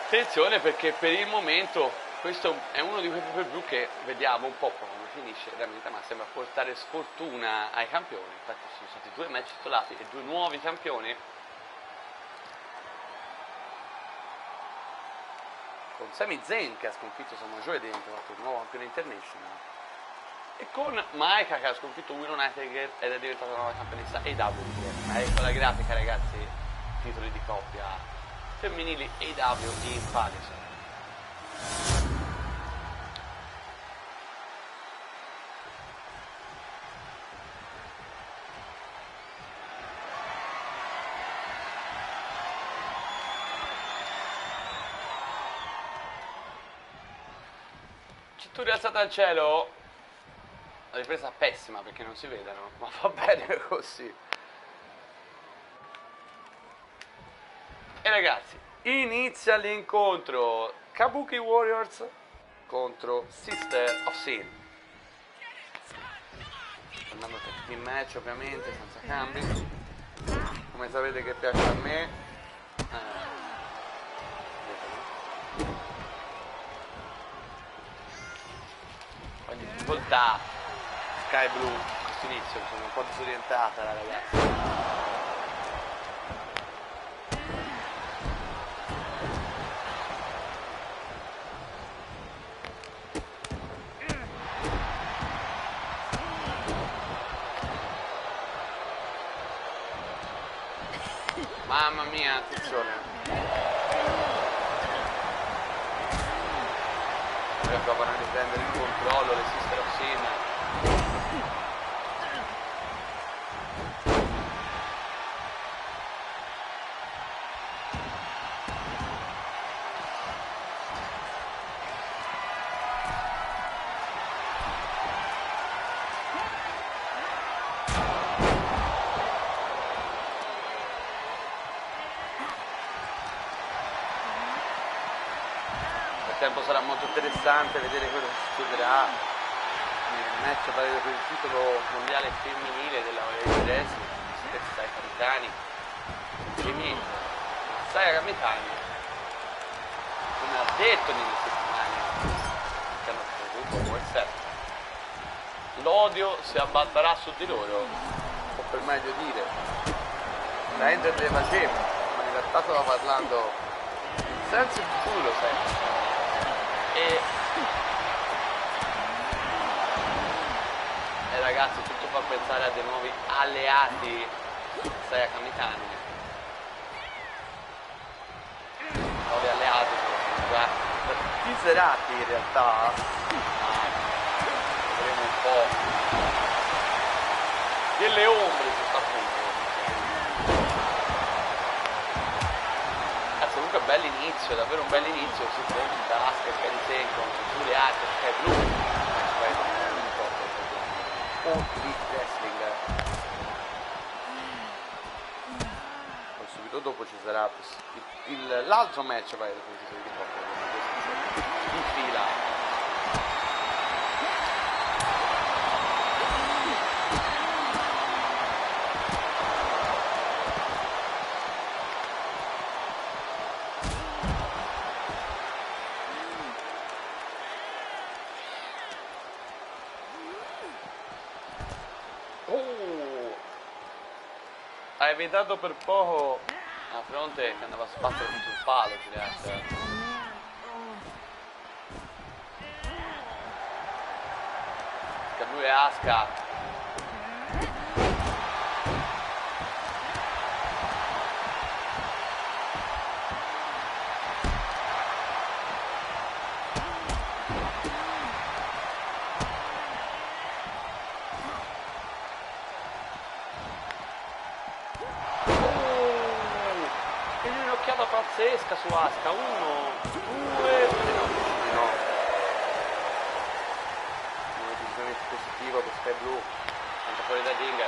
Attenzione perché per il momento questo è uno di quei pay-per-view che vediamo un po' come finisce veramente, ma sembra portare sfortuna ai campioni. Infatti ci sono stati due match titolati e due nuovi campioni, con Sami Zayn che ha sconfitto Samoa Joe dentro, il nuovo campione international, e con Maika che ha sconfitto Willow Nightingale ed è diventata la nuova campionessa AEW. Ma ecco la grafica, ragazzi, titoli di coppia femminili AEW in palese. Cintura alzata al cielo, la ripresa pessima perché non si vedono, ma va bene così. E ragazzi, inizia l'incontro Kabuki Warriors contro Sister of Sin. Andando per team match ovviamente, senza cambi. Come sapete che piace a me. Poi di difficoltà Sky Blue questo inizio, sono un po' disorientata la ragazza. Mamma mia, attenzione. Ora provano a riprendere il controllo, le Sister of Sin. Il tempo sarà molto interessante vedere quello che succederà nel match per il titolo mondiale femminile della Elite Wrestling. Saya Kamitani e niente, Saya Kamitani, come ha detto nelle settimane che hanno preceduto l'odio si abbatterà su di loro. per meglio dire, la Ender le faceva, ma in realtà stava parlando in senso di culo sempre. E ragazzi, tutto fa pensare a dei nuovi alleati Saya Kamitani. Nuovi alleati sono già teaserati in realtà, ma vedremo un po' delle ombre su sta punto. Cazzo, comunque bell'inizio, davvero un bell'inizio, si presenta Asuka e Kairi Sane contro Giulia Hart e Sky Blue. Di wrestling. Poi subito dopo ci sarà l'altro match vai in fila. Ha evitato per poco la fronte che andava a sbattere contro il palo, Giulietta. Che lui è Asuka. Pazzesca su Asuka, 1, 2, no. Un decisamente positivo per Sky Blue, tanto fuori da ring,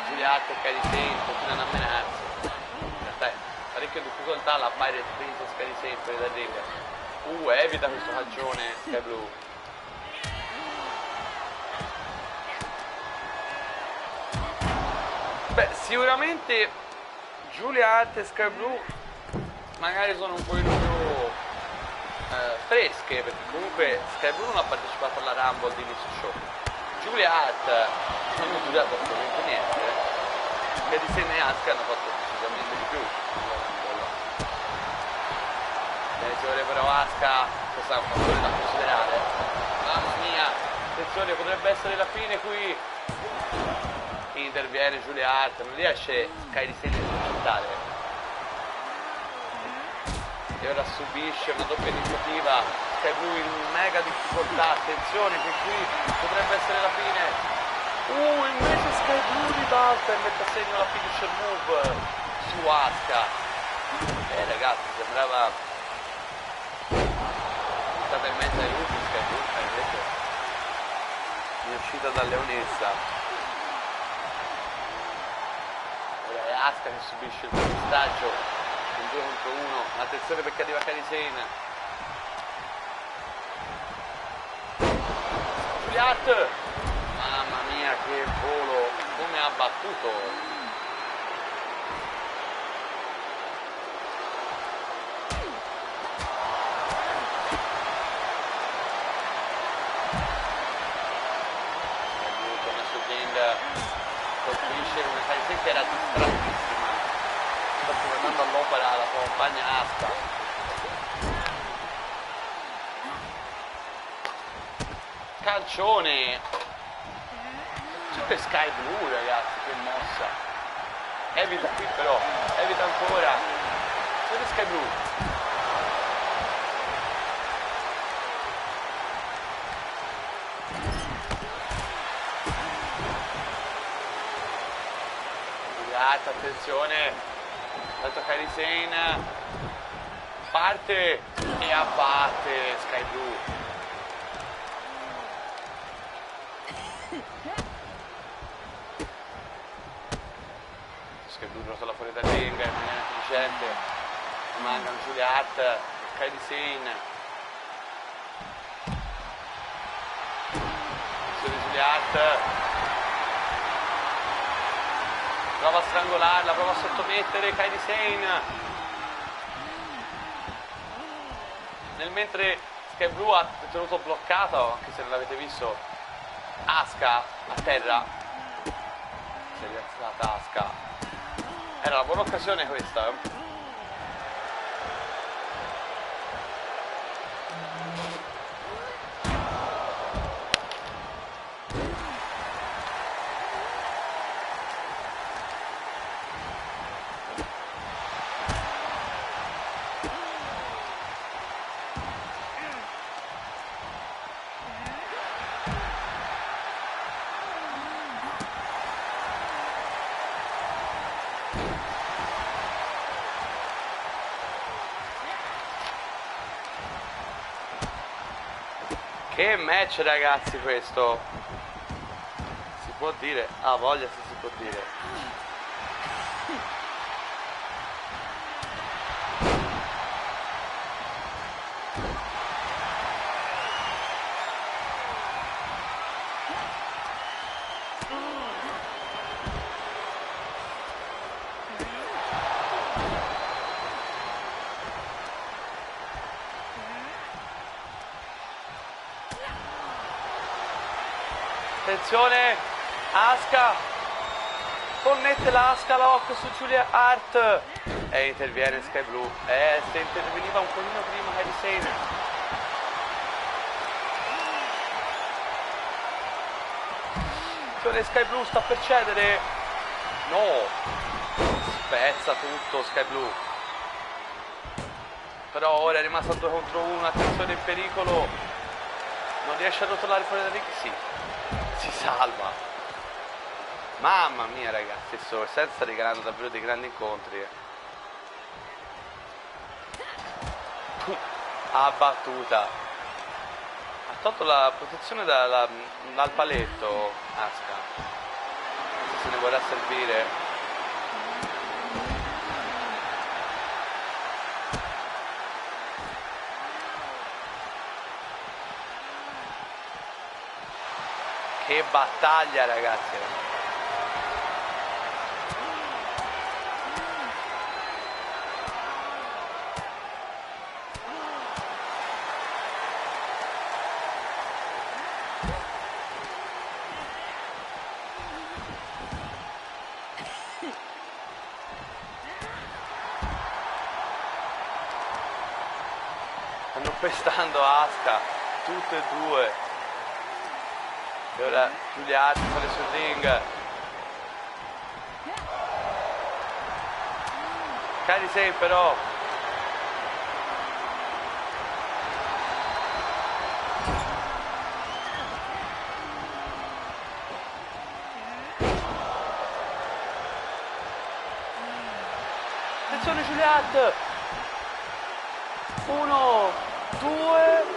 Giulia Hart e Kairi Sane continuano a menarsi. In realtà parecchio difficoltà la Pirate Princess Kairi Sane fuori da ring. Evita questo calcione Sky Blue. Beh, sicuramente Giulia Hart e Sky Blue magari sono un pochino più fresche, perché comunque Sky Blue non ha partecipato alla Rumble di inizio show. Giulia Hart non ha durato assolutamente niente, Kairi Sane e Asuka hanno fatto decisamente di più. Attenzione però Asuka, questo è un fattore da considerare. Mamma mia, attenzione, potrebbe essere la fine qui. Interviene Giulia Hart, non riesce Kairi Sane a intercettare. E ora subisce una doppia iniziativa, Sky Blue in mega difficoltà, attenzione che qui potrebbe essere la fine. Invece Sky Blue ribalta e mette a segno la finisher move su Asuka. Ragazzi, sembrava stata in mezzo ai lupi Sky Blue, invece è uscita da leonessa. Ora è Asuka che subisce il passaggio. 2 contro 1, attenzione perché arriva Kairi Sane. Giulia Hart, mamma mia che volo, come ha battuto. Torna sul ring, colpisce una Kairi Sane che era distrattissima. Andando all'opera la sua compagna Asuka. Calcione. Sempre Sky Blue, ragazzi, che mossa. Evita qui però, evita ancora. Sempre Sky Blue. Attenzione. Dato Kairi Sane parte e abbatte Sky Blue. Sky Blue rotola fuori dal ring in maniera intelligente. Mancano Giulia Hart e Kairi Sane. Giulia Hart prova a strangolarla, prova a sottomettere Kairi Sane. Nel mentre Sky Blue ha tenuto bloccato, anche se non l'avete visto, Asuka a terra. La tasca. Era una buona occasione questa. Che match, ragazzi, questo. Si può dire? Ah, voglia se si può dire. Attenzione, Asuka connette la Asuka Lock su Julia Hart e interviene Sky Blue. Se interveniva un pochino prima Kairi Sane. Attenzione, Sky Blue sta per cedere. No, spezza tutto Sky Blue. Però ora è rimasta 2 contro 1. Attenzione, in pericolo. Non riesce a rotolare fuori da ring? Sì. Si salva. Mamma mia, ragazzi, sto senza regalando davvero dei grandi incontri. Ha battuta. Ha tolto la protezione dal paletto Asuka. Non so se ne vorrà servire. Che battaglia, ragazzi. Stanno pestando Asuka, tutte e due. E ora Julia Hart sale sul ring. Kairi Sane però. Attenzione, Julia Hart. 1, 2.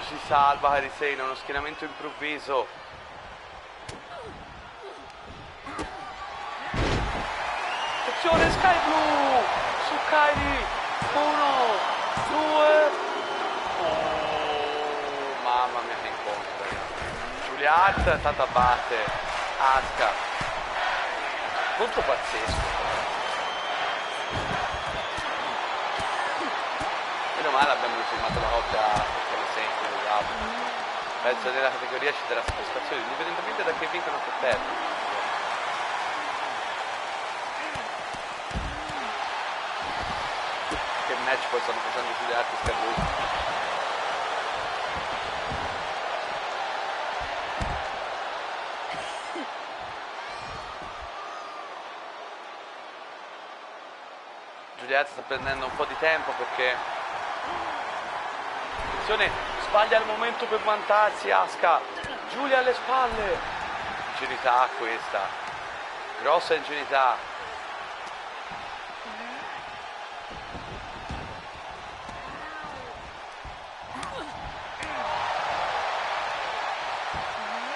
Si salva Kairi Sane, uno schienamento improvviso. Attenzione, Sky Blue su Kairi. 1, 2. Mamma mia, che incontro, ragazzi. Julia Hart tanto abbatte Asuka. Incontro pazzesco. Meno male abbiamo riformato la coppia. Penso nella categoria ci darà soddisfazione, indipendentemente da che vincono o che perdono. Che match poi stanno facendo Julia Hart e Sky Blue. Julia Hart sta prendendo un po' di tempo perché attenzione, sbaglia il momento per vantarsi Asuka. Julia alle spalle. Ingenuità questa. Grossa ingenuità.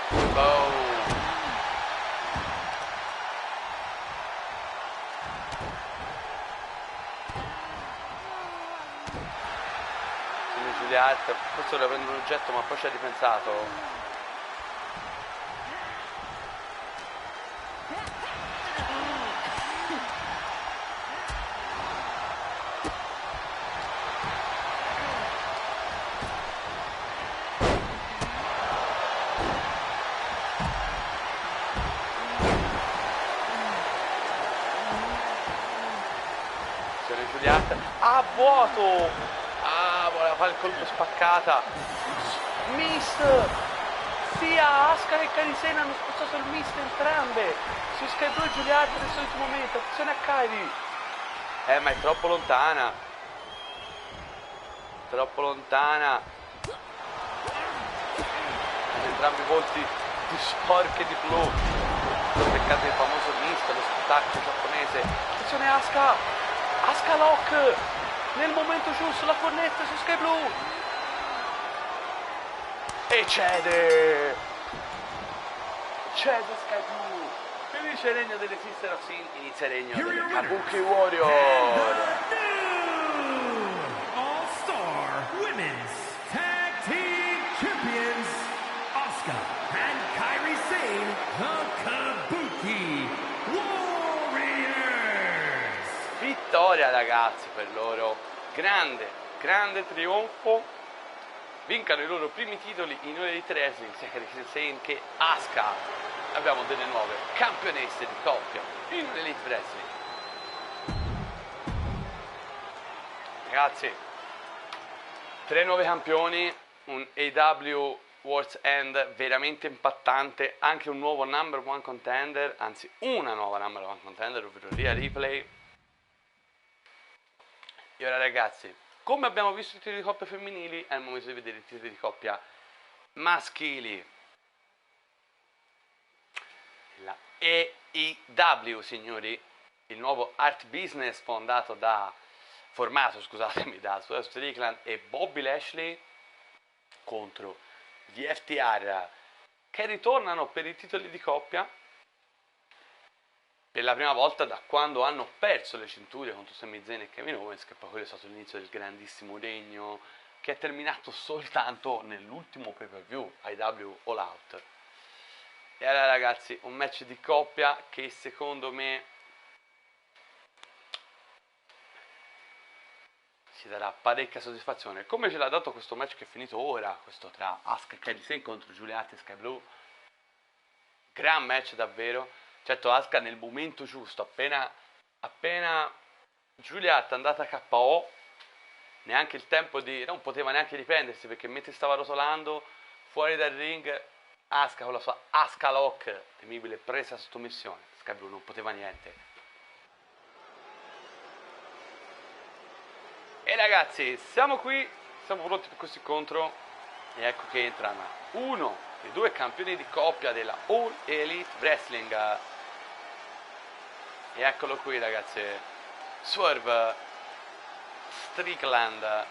Boom. Julia Hart forse voleva prendere un oggetto ma poi ci ha ripensato. a vuoto. Voleva fare il colpo spaccata. Mist. Sia Asuka che Kairi Sane hanno spostato il mist entrambe. Su Sky Blue e Julia Hart nel solito momento. Attenzione a Kairi. Ma è troppo lontana. Troppo lontana. Entrambi i volti di Sork e di Blue. Peccato il famoso mist, lo spettacolo giapponese. Attenzione Asuka. Asuka lock. Nel momento giusto la cornetta su Sky Blue. E cede Sky Blue. Finisce il regno delle Sister of Sin, inizia il regno delle Kabuki Warrior. All-Star Women's Tag Team Champions, Asuka and Kairi Sane, the Kabuki Warriors. Vittoria ragazzi per loro, grande trionfo. Vincano i loro primi titoli in Elite Wrestling, sia Kairi Sane che Asuka. Abbiamo delle nuove campionesse di coppia in Elite Wrestling. Ragazzi, 3 nuovi campioni, un AEW World's End veramente impattante, anche un nuovo number one contender, anzi una nuova number one contender, ovvero Rhea Ripley. E ora ragazzi, come abbiamo visto i titoli di coppia femminili, è il momento di vedere i titoli di coppia maschili. La AEW, signori, il nuovo art business formato da Swerve Strickland e Bobby Lashley contro gli FTR, che ritornano per i titoli di coppia per la prima volta da quando hanno perso le cinture contro Sami Zayn e Kevin Owens, che poi quello è stato l'inizio del grandissimo regno che è terminato soltanto nell'ultimo pay-per-view AEW All Out. E allora ragazzi, un match di coppia che secondo me ci darà parecchia soddisfazione, come ce l'ha dato questo match che è finito ora, questo tra Asuka e Kairi Sane contro Julia Hart e Sky Blue. Gran match davvero. Certo, Asuka nel momento giusto, appena Julia Hart è andata KO, neanche il tempo non poteva neanche riprendersi, perché mentre stava rotolando fuori dal ring, Asuka con la sua Asuka Lock temibile presa sotto missione. Sky Blue non poteva niente. E ragazzi, siamo qui, siamo pronti per questo incontro, e ecco che entrano uno dei 2 campioni di coppia della All Elite Wrestling. E eccolo qui ragazzi, Swerve Strickland.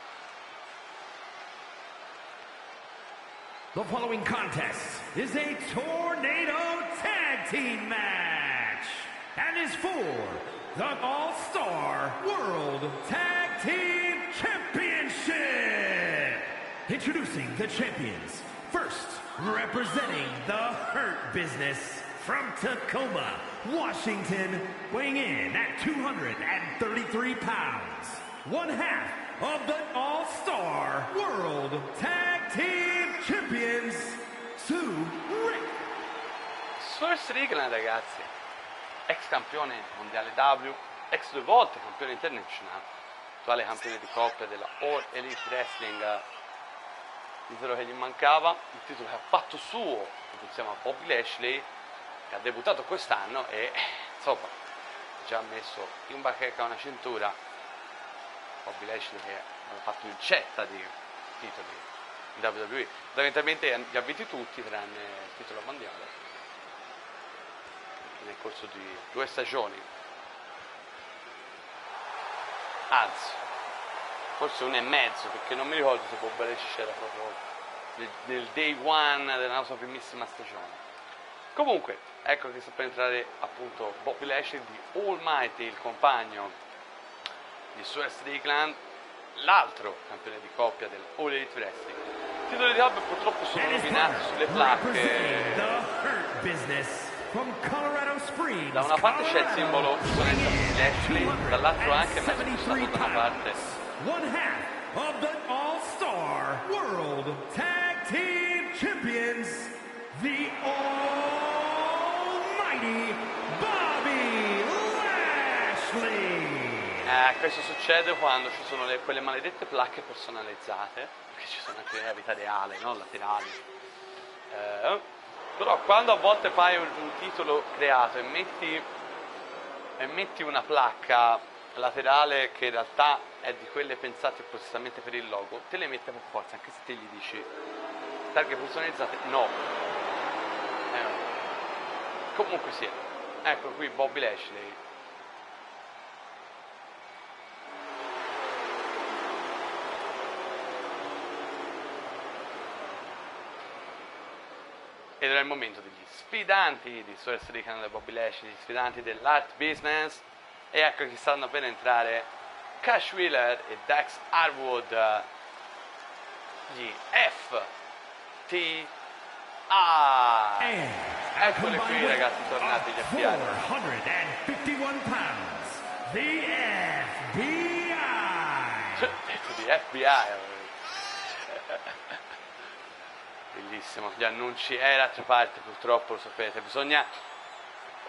The following contest is a tornado tag team match and is for the All-Star World Tag Team Championship. Introducing the champions. First, representing the Hurt Business from Tacoma, Washington, weighing in at 233 pounds, one half of the All-Star World Tag Team Champions, Sue Rick. Swerve Strickland ragazzi, ex campione mondiale W, ex 2 volte campione international, attuale campione di coppia della All Elite Wrestling, il titolo che gli mancava, il titolo che ha fatto suo insieme a Bobby Lashley, che ha debuttato quest'anno e insomma già messo in bacheca una cintura. Bobby Lashley che ha fatto incetta di titoli in WWE, fondamentalmente li ha vinti tutti tranne il titolo mondiale nel corso di 2 stagioni, anzi forse 1 e mezzo, perché non mi ricordo se Bobby Lashley c'era proprio nel day one della sua primissima stagione. Comunque ecco che sta per entrare appunto Bobby Lashley di Almighty, il compagno di Swerve Strickland, l'altro campione di coppia del All Elite Wrestling. I titoli di coppia purtroppo sono nominati sulle placche. Da una parte c'è il simbolo di Lashley, dall'altro anche ma è stato da una parte. One half of the All-Star World Tag Team Champions, the Almighty Bobby Lashley. Questo succede quando ci sono quelle maledette placche personalizzate, perché ci sono anche nella vita reale, no? Laterali. Però quando a volte fai un titolo creato e metti una placca laterale che in realtà è di quelle pensate appositamente per il logo, te le mette per forza, anche se te gli dici targhe personalizzate, no. Comunque sì, ecco qui Bobby Lashley. Ed era il momento degli sfidanti di Swerve Strickland e Bobby Lashley, gli sfidanti dell'Art Business. E ecco che stanno per entrare Cash Wheeler e Dax Harwood, gli FTI. Eccoli qui ragazzi, tornati gli FTI. 451 pounds, the FBI. Detto di FBI. Bellissimo, gli annunci d'altra parte purtroppo lo sapete, bisogna,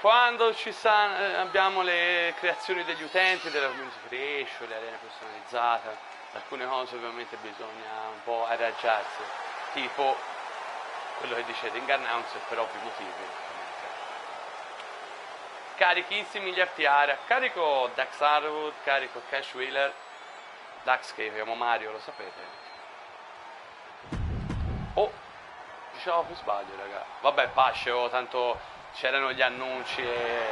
quando abbiamo le creazioni degli utenti, della community creation, le arene personalizzate, alcune cose ovviamente bisogna un po' arrangiarsi, tipo quello che dice Ring Announcer per ovvi motivi. Carichissimi gli FTR, carico Dax Harwood, carico Cash Wheeler, Dax che io chiamo Mario, lo sapete. Diciamo più sbaglio raga, vabbè pace, tanto c'erano gli annunci e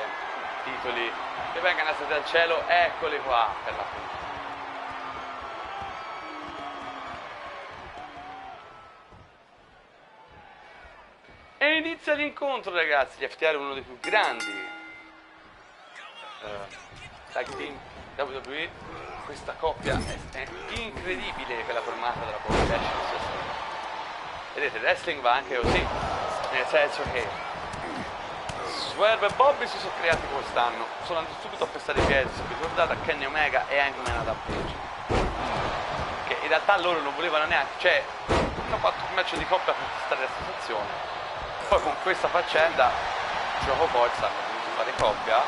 titoli che vengano stati al cielo, eccoli qua per la fine. E inizia l'incontro ragazzi, gli FTR è uno dei più grandi tag team WWE, questa coppia è incredibile, quella formata dalla Bobby Lashley. Vedete, il wrestling va anche così, nel senso che Swerve e Bobby si sono creati quest'anno, sono andati subito a pestare i piedi, se vi ricordate, a Kenny Omega e Hangman Adam Page, che in realtà loro non volevano neanche, cioè hanno fatto un match di coppia per testare la situazione, poi con questa faccenda gioco forza hanno voluto fare coppia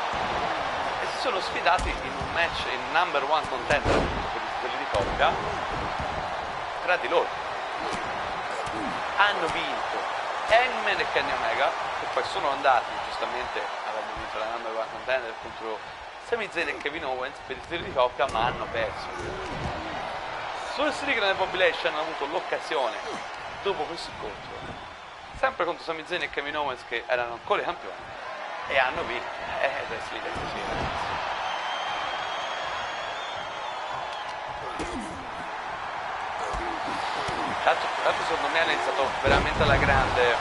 e si sono sfidati in un match in number one contender per i titoli di coppia tra di loro. Hanno vinto Hangman e Kenny Omega, che poi sono andati, giustamente avevano vinto la number one contender contro Sami Zayn e Kevin Owens per i titoli di coppia, ma hanno perso. Solo Strickland e Bobby Lashley hanno avuto l'occasione dopo questo incontro, sempre contro Sami Zayn e Kevin Owens che erano ancora i campioni, e hanno vinto. Wrestling è così ragazzi. Tanto secondo me hanno iniziato veramente alla grande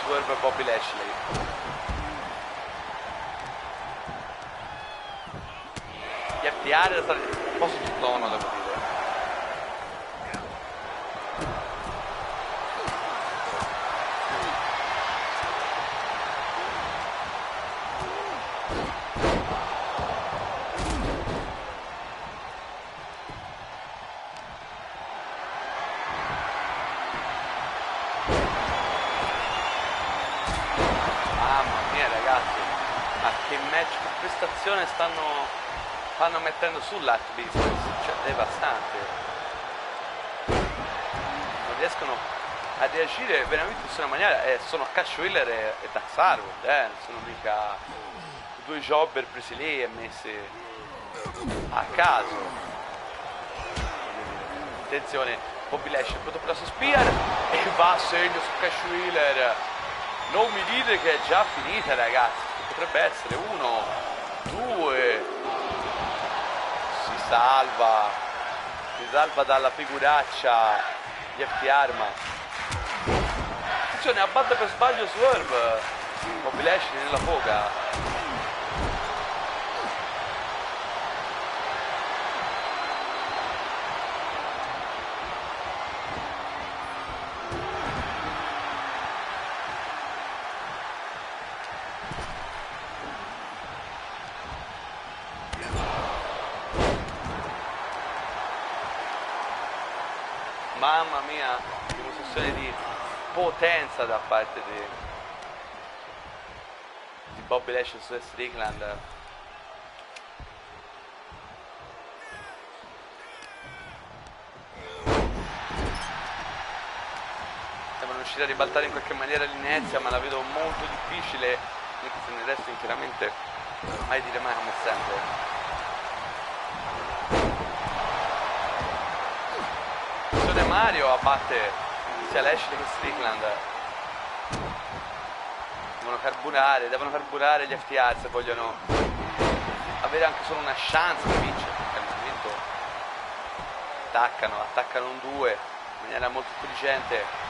Swerve e Bobby Lashley. Gli FTR è stato un po' sottotono, devo dire. Prestazione stanno mettendo sull'Art Business, cioè devastante, non riescono a reagire veramente in questa maniera, sono Cash Wheeler e Dax Harwood, non sono mica due jobber presi lì e messi a caso. Attenzione, Bobby Lashley pronto per la sua spear e va a segno su Cash Wheeler. Non mi dite che è già finita ragazzi, potrebbe essere 1, 2, si salva dalla figuraccia gli FTR, ma attenzione, abbatte per sbaglio Swerve, Bobby Lashley nella foga. Mamma mia, dimostrazione di potenza da parte di Bobby Lashley su Strickland. devono riuscire a ribaltare in qualche maniera l'inizia, ma la vedo molto difficile, anche se nel resto chiaramente mai dire mai come sempre. Mario abbatte sia Lashley che Strickland. Devono carburare gli FTR se vogliono avere anche solo una chance di vincere, perché al momento attaccano un 2 in maniera molto intelligente.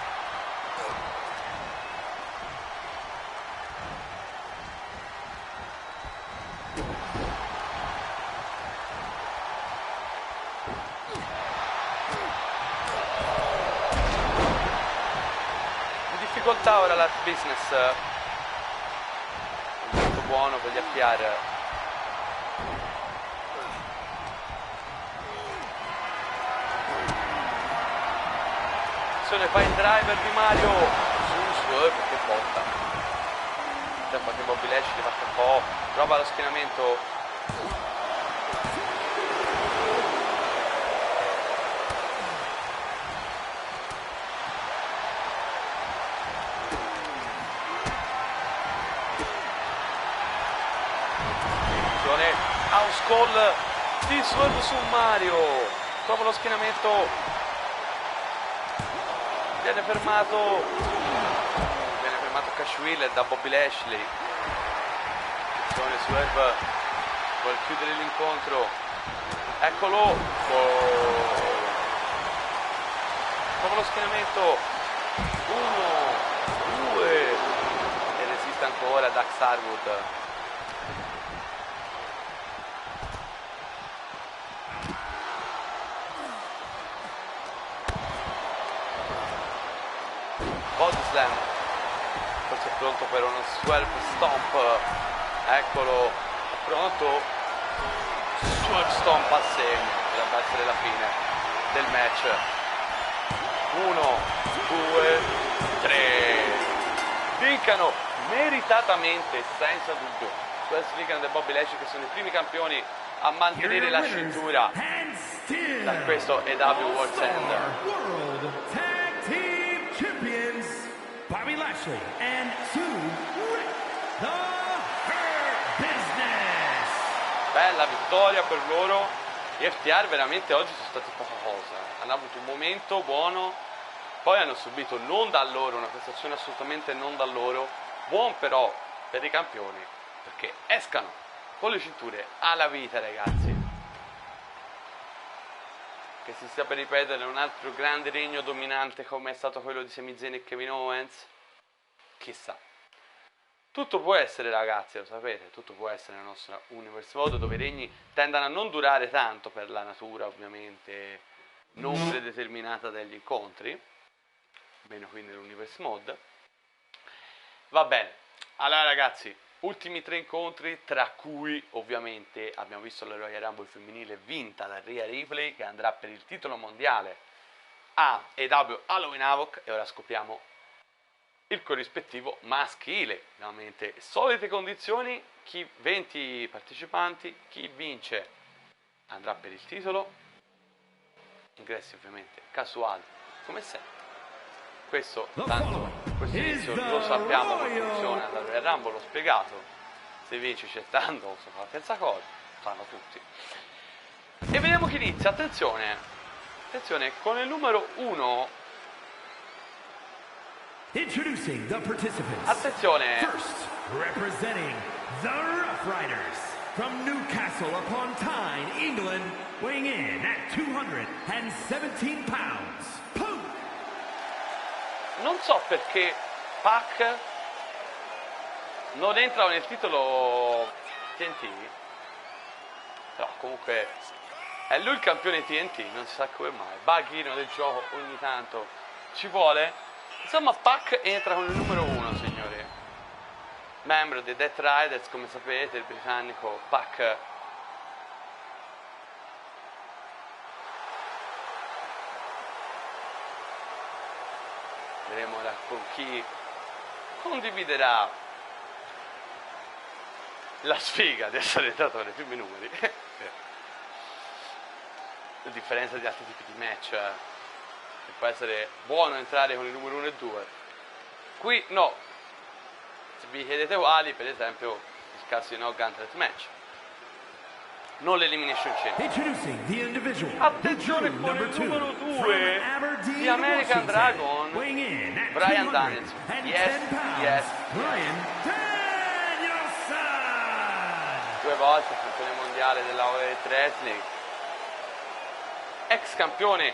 Ora l'Art Business molto buono per gli FTR. Attenzione, fa il driver di Mario su perché botta. Tempo che Bobby Lashley fa un po', prova lo schienamento. House call di Swerve su Mario, prova lo schienamento, viene fermato Cash Wheeler da Bobby Lashley. Attenzione, Swerve vuole chiudere l'incontro, eccolo, prova lo schienamento, 1, 2 e resiste ancora Dax Harwood. Slam, forse è pronto per uno Swerve Stomp, eccolo, pronto, Swerve Stomp a segno, dovrebbe essere la fine del match. 1, 2, 3, vincano meritatamente, senza dubbio, Swerve Strickland e Bobby Lashley, che sono i primi campioni a mantenere la cintura da questo EW World's End. Bobby Lashley and Rick the Hurt Business. Bella vittoria per loro. Gli FTR veramente oggi sono stati poca cosa. Hanno avuto un momento buono, poi hanno subito non da loro, una prestazione assolutamente non da loro. Buon però per i campioni, perché escano con le cinture alla vita, ragazzi. Che si sta per ripetere un altro grande regno dominante come è stato quello di Sami Zayn e Kevin Owens? Chissà. Tutto può essere, ragazzi, lo sapete, tutto può essere nella nostra Universe Mode, dove i regni tendono a non durare tanto per la natura, ovviamente, non predeterminata dagli incontri, meno quindi nell'Universe Mode. Va bene, allora ragazzi, ultimi 3 incontri, tra cui ovviamente abbiamo visto la Royal Rumble femminile vinta da Rhea Ripley, che andrà per il titolo mondiale a EW Halloween Havoc, e ora scopriamo il corrispettivo maschile. Nuovamente solite condizioni, 20 partecipanti, chi vince andrà per il titolo, ingressi ovviamente casuali come sempre. Questo tanto, questo inizio lo sappiamo come funziona da Royal Rumble, l'ho spiegato. Se vinci c'è tanto, si fa la terza cosa, fanno tutti. E vediamo chi inizia, attenzione, con il numero 1. Introducing the participants. Attenzione. First, representing the Rough Riders from Newcastle upon Tyne, England, weighing in at 217 pounds. Non so perché Pac non entra nel titolo TNT, però comunque è lui il campione TNT, non si sa come mai. Bughino del gioco ogni tanto ci vuole. Insomma, Pac entra con il numero 1, signori. Membro dei Death Riders, come sapete, il britannico Pac. Vedremo ora con chi condividerà la sfiga di essere entrato nei primi numeri. A differenza di altri tipi di match che può essere buono entrare con il numero 1 e 2. Qui no. Se vi chiedete quali, per esempio il caso di No Gauntlet Match, non l'Elimination Chamber. Introducing the individual. Attenzione con il numero 2 di American Dragon, weighing in at Bryan Danielson. 210 Yes, pounds, yes. Bryan Danielson. 2 volte campione mondiale della All Elite Wrestling, ex campione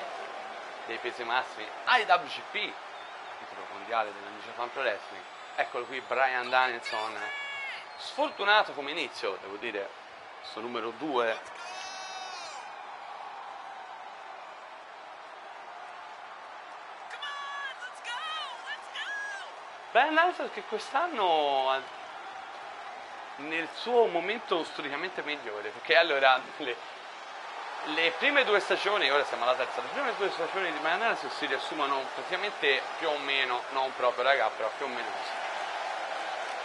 dei pesi massimi IWGP, titolo mondiale della New Japan Pro Wrestling. Eccolo qui Bryan Danielson, sfortunato come inizio, devo dire, questo numero 2. Bryan Danielson che quest'anno nel suo momento storicamente migliore, perché allora le prime 2 stagioni, ora siamo alla terza, le prime 2 stagioni di Bryan Danielson si riassumono praticamente più o meno, non proprio raga, però più o meno così.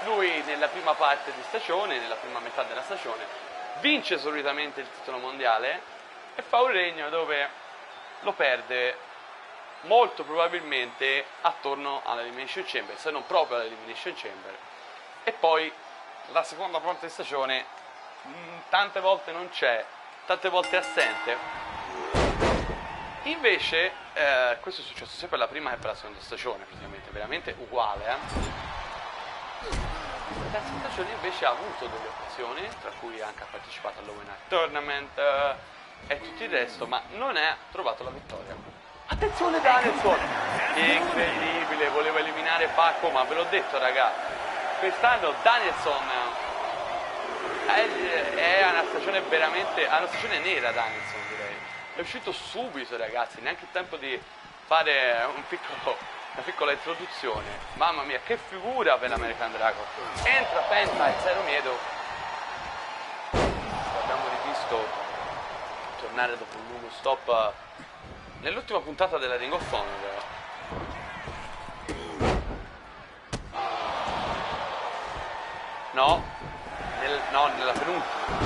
Lui nella prima parte di stagione, nella prima metà della stagione, vince solitamente il titolo mondiale e fa un regno dove lo perde molto probabilmente attorno all'Elimination Chamber, se non proprio all'Elimination Chamber, e poi la seconda parte di stagione tante volte non c'è, tante volte è assente. Invece questo è successo sia per la prima che per la seconda stagione, praticamente veramente uguale. La terza stagione invece ha avuto delle occasioni, tra cui anche ha partecipato all'Open Night Tournament e tutto il resto, ma non ha trovato la vittoria. Attenzione Danielson, incredibile, voleva eliminare Pacco, ma ve l'ho detto ragazzi, quest'anno Danielson è una stagione veramente, è una stagione nera Danielson direi, è uscito subito ragazzi, neanche il tempo di fare una piccola introduzione. Mamma mia, che figura per l'American Dragon. Entra Penta e Zero Miedo, l'abbiamo rivisto tornare dopo un lungo stop nell'ultima puntata della Ring of Honor. No, nella penultima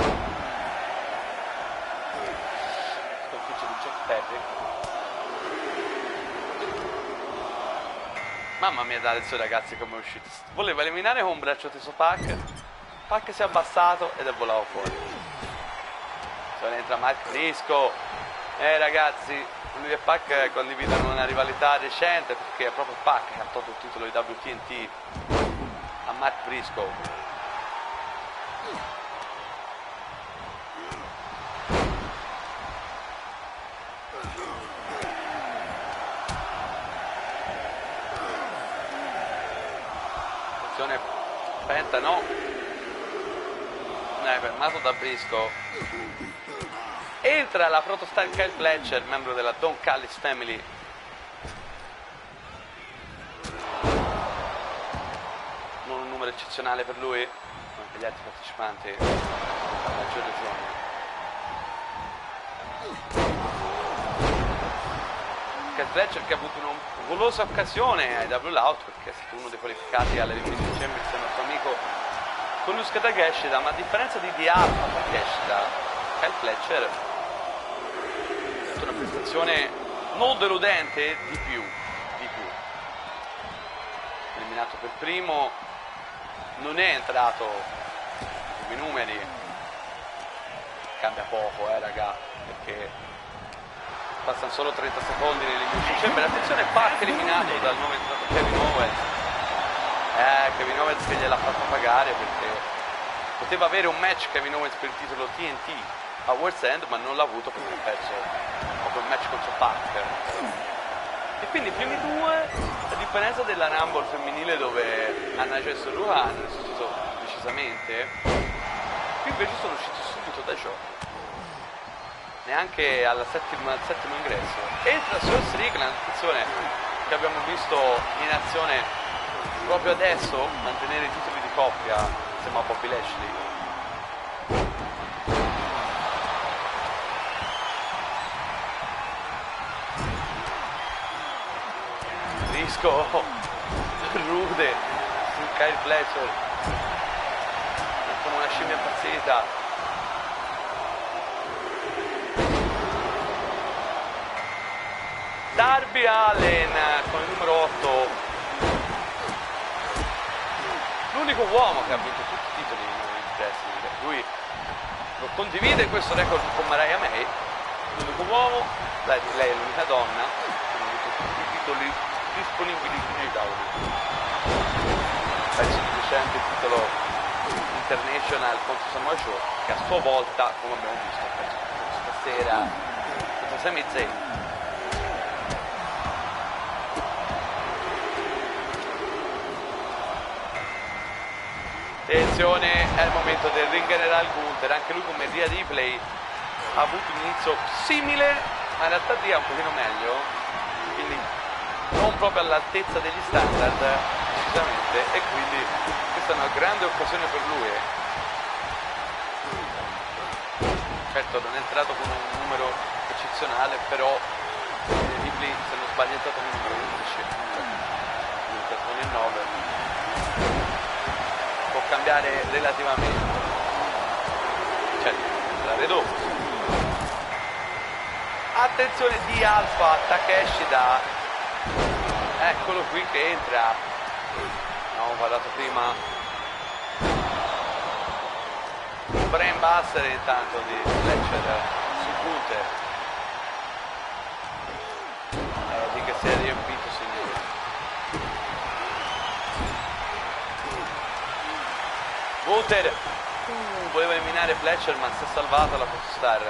sconfiggio di Jeff Perry. Mamma mia Danielson ragazzi come è uscito, voleva eliminare con un braccio teso Pac si è abbassato ed è volato fuori. Poi entra Mark Briscoe, ragazzi, lui e Pac condividono una rivalità recente perché è proprio Pac che ha tolto il titolo di WTNT a Mark Briscoe. Penta no, è fermato da Briscoe. Entra la protostar Kyle Fletcher, membro della Don Callis Family. Non un numero eccezionale per lui, come per gli altri partecipanti, a maggior ragione. Kyle Fletcher che ha avuto una golosa occasione ai double out perché è stato uno dei qualificati all'Elimination Chamber insieme al suo amico Konosuke Takeshita, ma a differenza di Alpha Takeshita, Kyle Fletcher ha avuto una prestazione non deludente, di più. Eliminato per primo, non è entrato nei numeri, cambia poco raga, perché passano solo 30 secondi nell'Elimination Chamber. Attenzione, Pac eliminato dal nome di Kevin Owens. Kevin Owens che gliel'ha fatto pagare perché poteva avere un match Kevin Owens per il titolo TNT a World's End, ma non l'ha avuto perché ha perso proprio il match contro Pac. E quindi i primi due, a differenza della Rumble femminile dove Anna Jess e Luca hanno resistito decisamente, qui invece sono usciti subito da gioco. Neanche al settimo ingresso. Entra Source Strickland, attenzione, che abbiamo visto in azione proprio adesso, mantenere i titoli di coppia insieme a Bobby Lashley. Briscoe rude su Kyle Fletcher come una scimmia impazzita. Darby Allin con il numero 8, l'unico uomo che ha vinto tutti i titoli in wrestling. Lui lo condivide questo record con Mariah May, l'unico uomo, lei è l'unica donna che ha vinto tutti i titoli disponibili in AEW. Penso che c'è anche il titolo International contro Samoa Joe, che a sua volta, come abbiamo visto, ha perso stasera contro Sami Zayn. Attenzione, è il momento del ring general Gunther, anche lui come Rhea Ripley ha avuto un inizio simile, ma in realtà Rhea un pochino meglio, quindi non proprio all'altezza degli standard, decisamente, e quindi questa è una grande occasione per lui. Certo non è entrato con un numero eccezionale, però Ripley, se non sbaglio, è entrato con il numero 11, è entrato con il 9. Può cambiare relativamente, certo, entrare dopo. Attenzione di Alpha Takeshita, eccolo qui che entra, abbiamo parlato prima. Brain Buster intanto di Fletcher su Gunther, di che si è riempito, signore. Gunther voleva eliminare Fletcher, ma si è salvato la Star.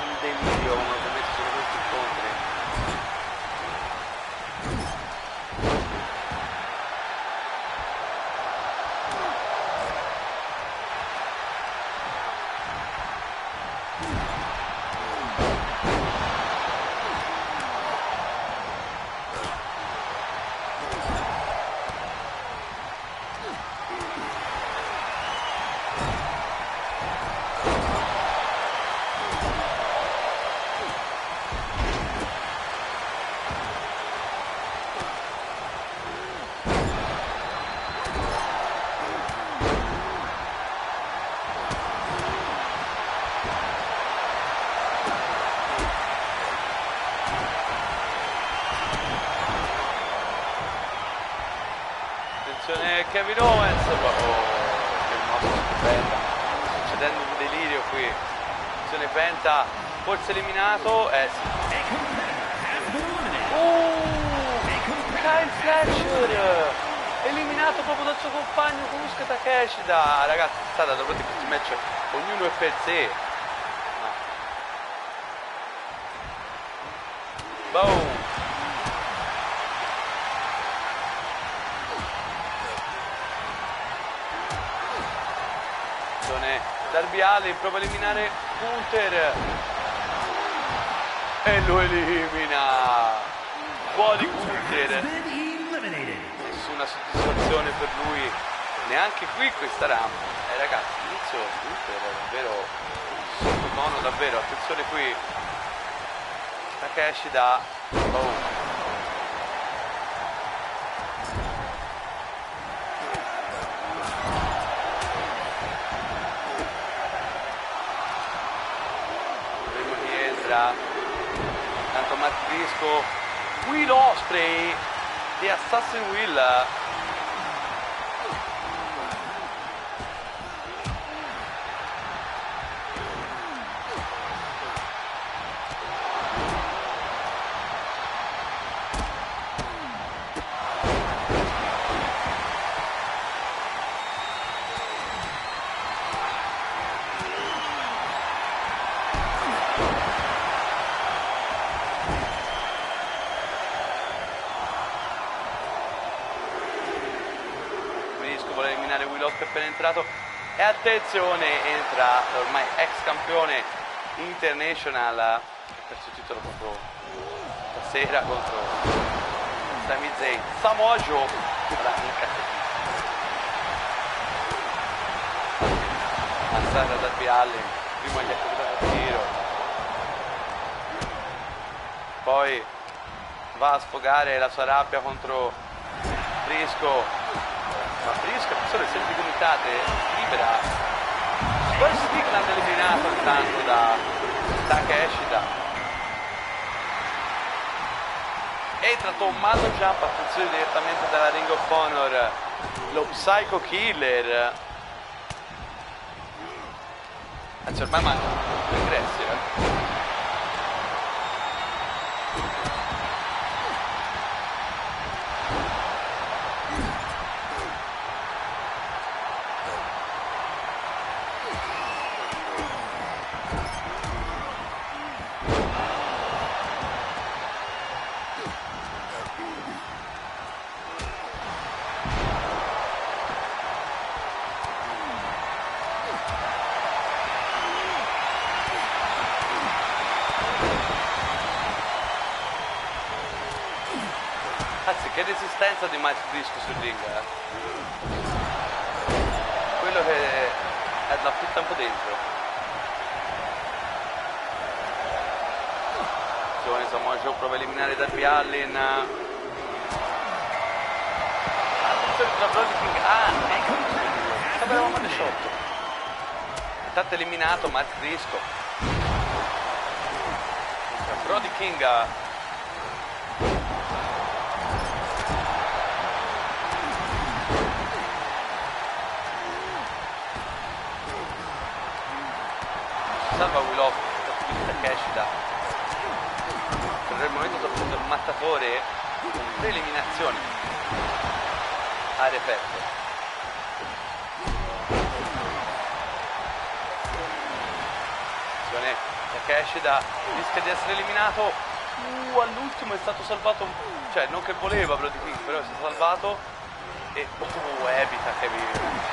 Un delirio, ovviamente sono questi incontri. Kevin Owens, che il nostro stupenda, sta succedendo un delirio qui. Attenzione Penta, forse eliminato, sì. Kyle Fletcher eliminato proprio dal suo compagno Kosuke Takeshita. Ragazzi, è stata davanti questi match, ognuno è per sé. Boom. Darby Allin prova a eliminare Gunther e lo elimina. Fuori Gunther, nessuna soddisfazione per lui neanche qui questa rampa. Ragazzi, l'inizio Gunther è davvero sottotono, davvero. Attenzione qui, Takeshita, boom. Tanto Matt Briscoe, Will Ospreay di Assassin Will. Appena entrato, e attenzione, entra l'ormai ex campione international, che ha perso il titolo proprio stasera contro Sami Zayn, Samoa Joe, la alzata da Darby Allin, prima gli ha capitato il tiro, poi va a sfogare la sua rabbia contro Briscoe, Ma Briscoe, attenzione, serie di gomitate, libera. Poi Strickland eliminato intanto da Takeshita. Entra Tommaso Ciampa, attenzione, direttamente dalla Ring of Honor, lo Psycho Killer. Anzi, ormai mancano ingressi, Anzi, che resistenza di Miles Briscoe sul ring, quello che è da più tempo dentro. Giovane Samoa Joe prova a eliminare Darby Allin. Attenzione tra Brody King. Ecco, sapevamo di sotto. Intanto eliminato Miles Briscoe. Brody King. Salva Willow, Takeshita. Per il momento sta facendo il mattatore con 3 eliminazioni a referto. Attenzione, Takeshita rischia di essere eliminato. All'ultimo è stato salvato, cioè non che voleva Brody King, però è stato salvato e evita Kevin Owens.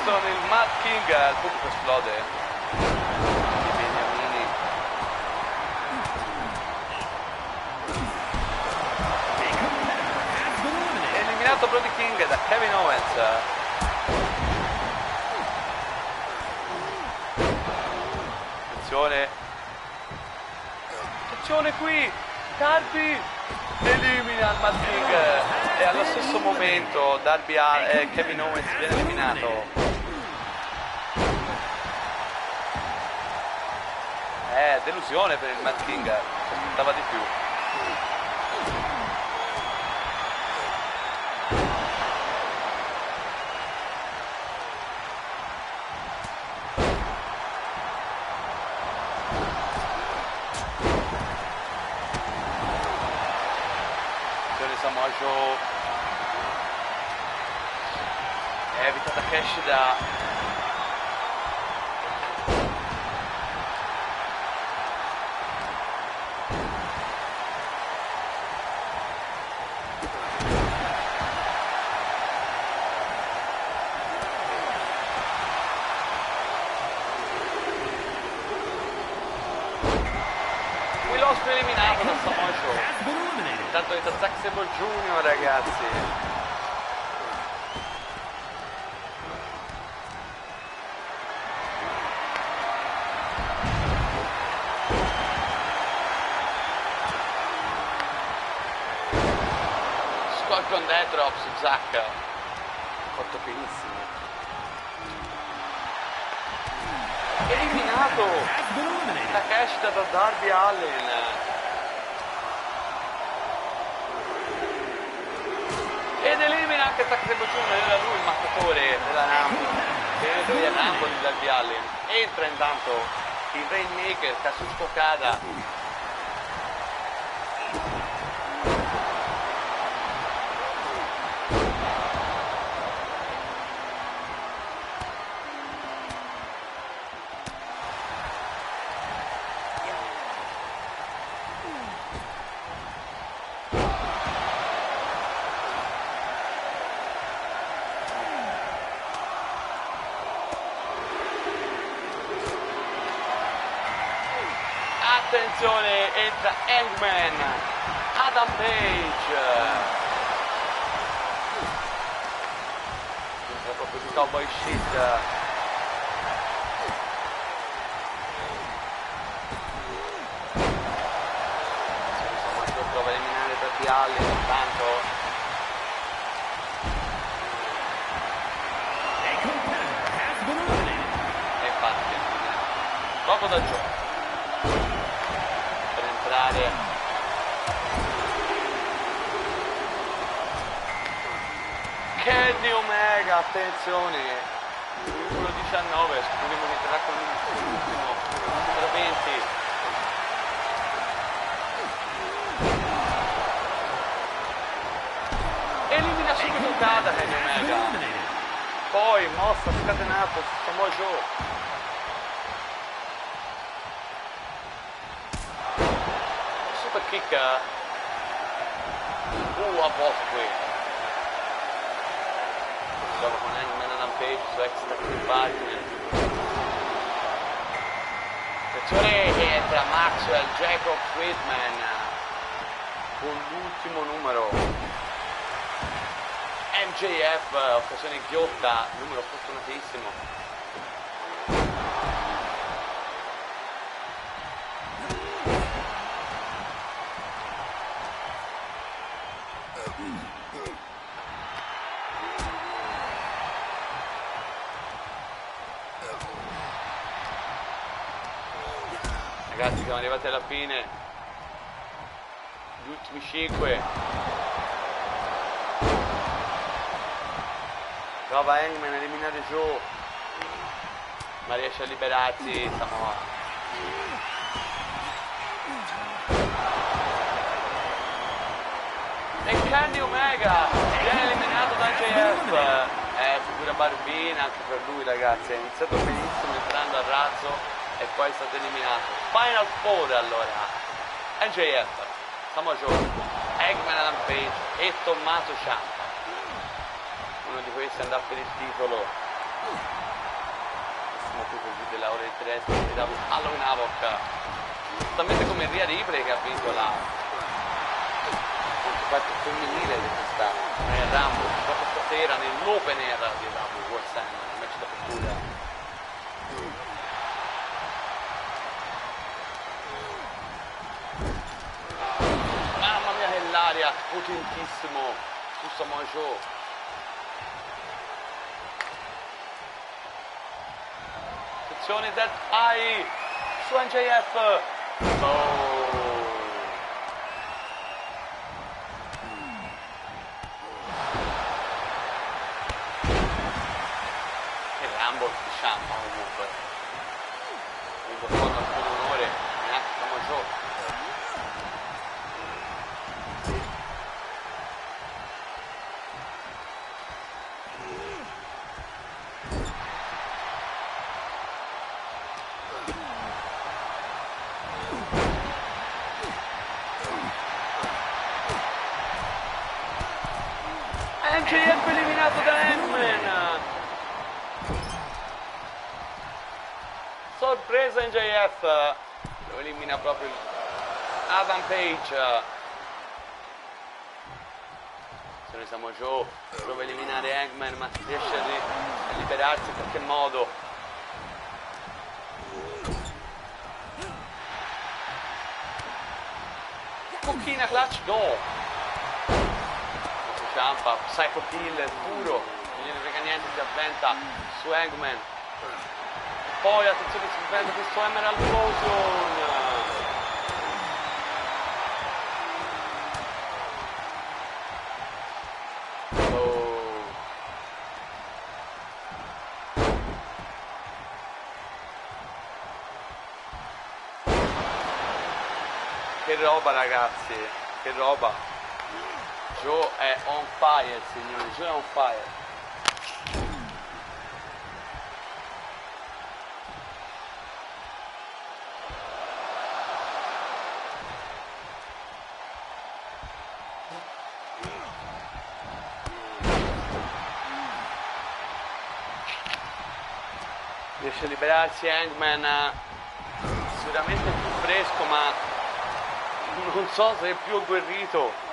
Il Mad King, il pubblico esplode. I beniamini. Eliminato Brody King da Kevin Owens. Attenzione. Attenzione qui. Darby elimina il Mad King e allo stesso momento Kevin Owens viene eliminato. Delusione per il Mad King, si aspettava di più. Samoa Joe evita Takeshita. Eliminato da Samoa Joe. Intanto è Zack Sabre Jr., ragazzi. Scorpion Death Drop su Zack. Fatto benissimo. Eliminato Takeshita da Darby Allin. Ed elimina anche Zack Sabre Jr., era lui il mattatore della Rumble, che lui è Rumble di Darby Allin. Entra intanto il Rainmaker, Kazuchika Okada. Attenzione, entra Hangman, Adam Page. cowboy shit. Prova a eliminare Darby Allin intanto. E infatti poco da gioco per entrare. Kenny Omega, attenzione, numero 19, scopriremo che entrerà con l'ultimo, numero 20. Elimina subito Okada Kenny Omega. Poi mossa scatenato Samoa Joe. Super kick. A posto qui. Siamo con Hangman and Page su Extra Partner. Attenzione che entra Maxwell Jacob Friedman con l'ultimo numero. MJF, occasione ghiotta, numero fortunatissimo. Ragazzi, siamo arrivati alla fine. Gli ultimi 5. Prova Hangman a eliminare Joe, ma riesce a liberarsi Samoa. E Kenny Omega viene eliminato da MJF. Figura barbina anche per lui, ragazzi. È iniziato benissimo entrando a razzo e poi è stato eliminato. Final Four allora. MJF, Samoa Joe, Hangman Adam Page e Tommaso Ciampa. Uno di questi andrà per il titolo. Prossimo PPV della ora di tedesco di Halloween Havoc. Esattamente come Rhea Ripley che ha vinto la parte femminile di questa Rumble proprio stasera nell'open air di World Center, il match d'apertura. Mamma mia che l'aria potentissimo su Samoa Joe. Dead Eye su MJF. E Rumble di Ciampa comunque. Quindi con alcun onore neanche Samoa Joe. MJF eliminato da Hangman. Sorpresa MJF. Lo elimina proprio Adam Page. Se noi siamo Joe, prova a eliminare Hangman ma riesce a liberarsi in qualche modo. Cocchina clutch, no. Ciampa, Psycho Killer puro, non gliene frega niente, si avventa su Hangman. Poi attenzione, si prende questo Emerald Potion. Che roba ragazzi, che roba. Joe è on fire, signori, Joe è on fire. Riesce a liberarsi Hangman, sicuramente più fresco, ma non so se è più agguerrito.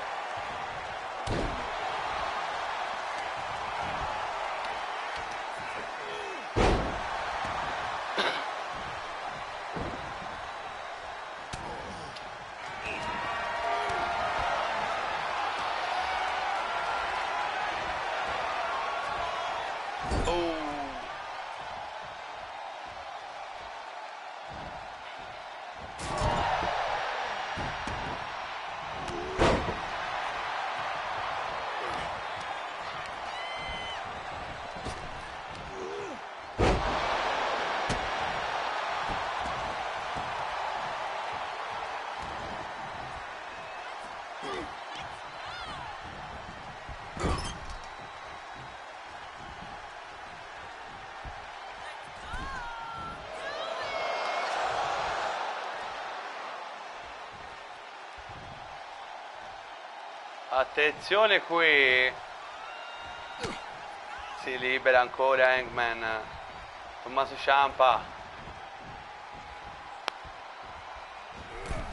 Attenzione qui. Si libera ancora Hangman. Tommaso Ciampa.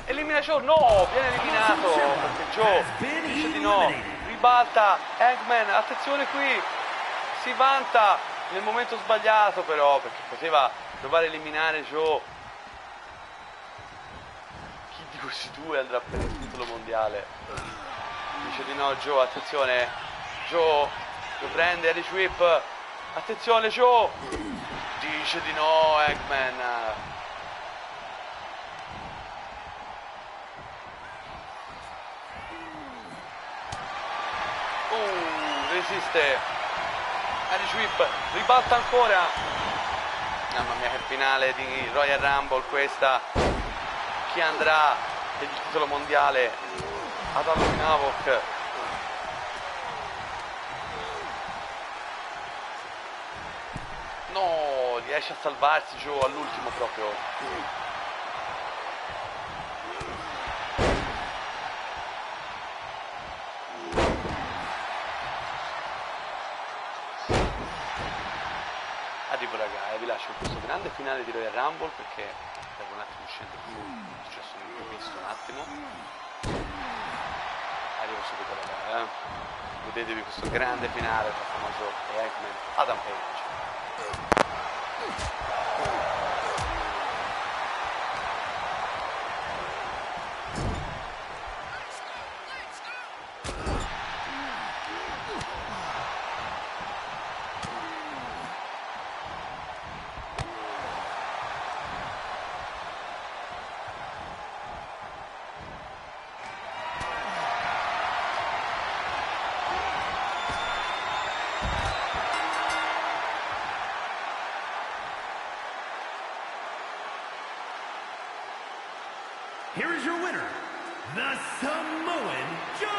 Elimina Joe. No, viene eliminato. Perché Joe dice di no. Ribalta Hangman. Attenzione qui. Si vanta nel momento sbagliato però, perché poteva provare a eliminare Joe. Chi di questi due andrà per il titolo mondiale? Dice di no Joe. Attenzione. Joe lo prende, Irish Whip. Attenzione Joe. Dice di no Hangman. Resiste Irish Whip. Ribalta ancora. Mamma mia, che finale di Royal Rumble questa. Chi andrà per il titolo mondiale? Ad Halloween Havoc. No, riesce a salvarsi Joe all'ultimo proprio. Arrivo raga, vi lascio in questo grande finale di Royal Rumble perché devo un attimo scendere su, è successo un imprevisto un attimo. Arrivo subito raga, godetevi questo grande finale tra Tommaso e Hangman, Adam Page. Here is your winner, the Samoan Joe!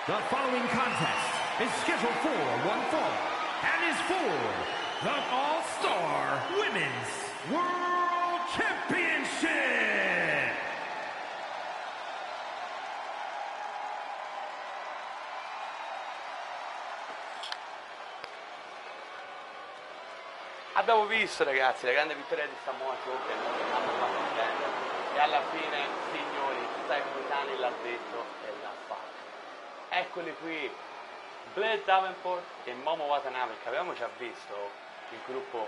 The following contest is scheduled for one fall and is for the All-Star Women's World Championship. Abbiamo visto ragazzi la grande vittoria di Samoa Joe che non hanno fatto contendere e alla fine signori Sai Capitani l'ha detto e l'ha fatto. Eccoli qui Blade Davenport e Momo Watanabe che avevamo già visto il gruppo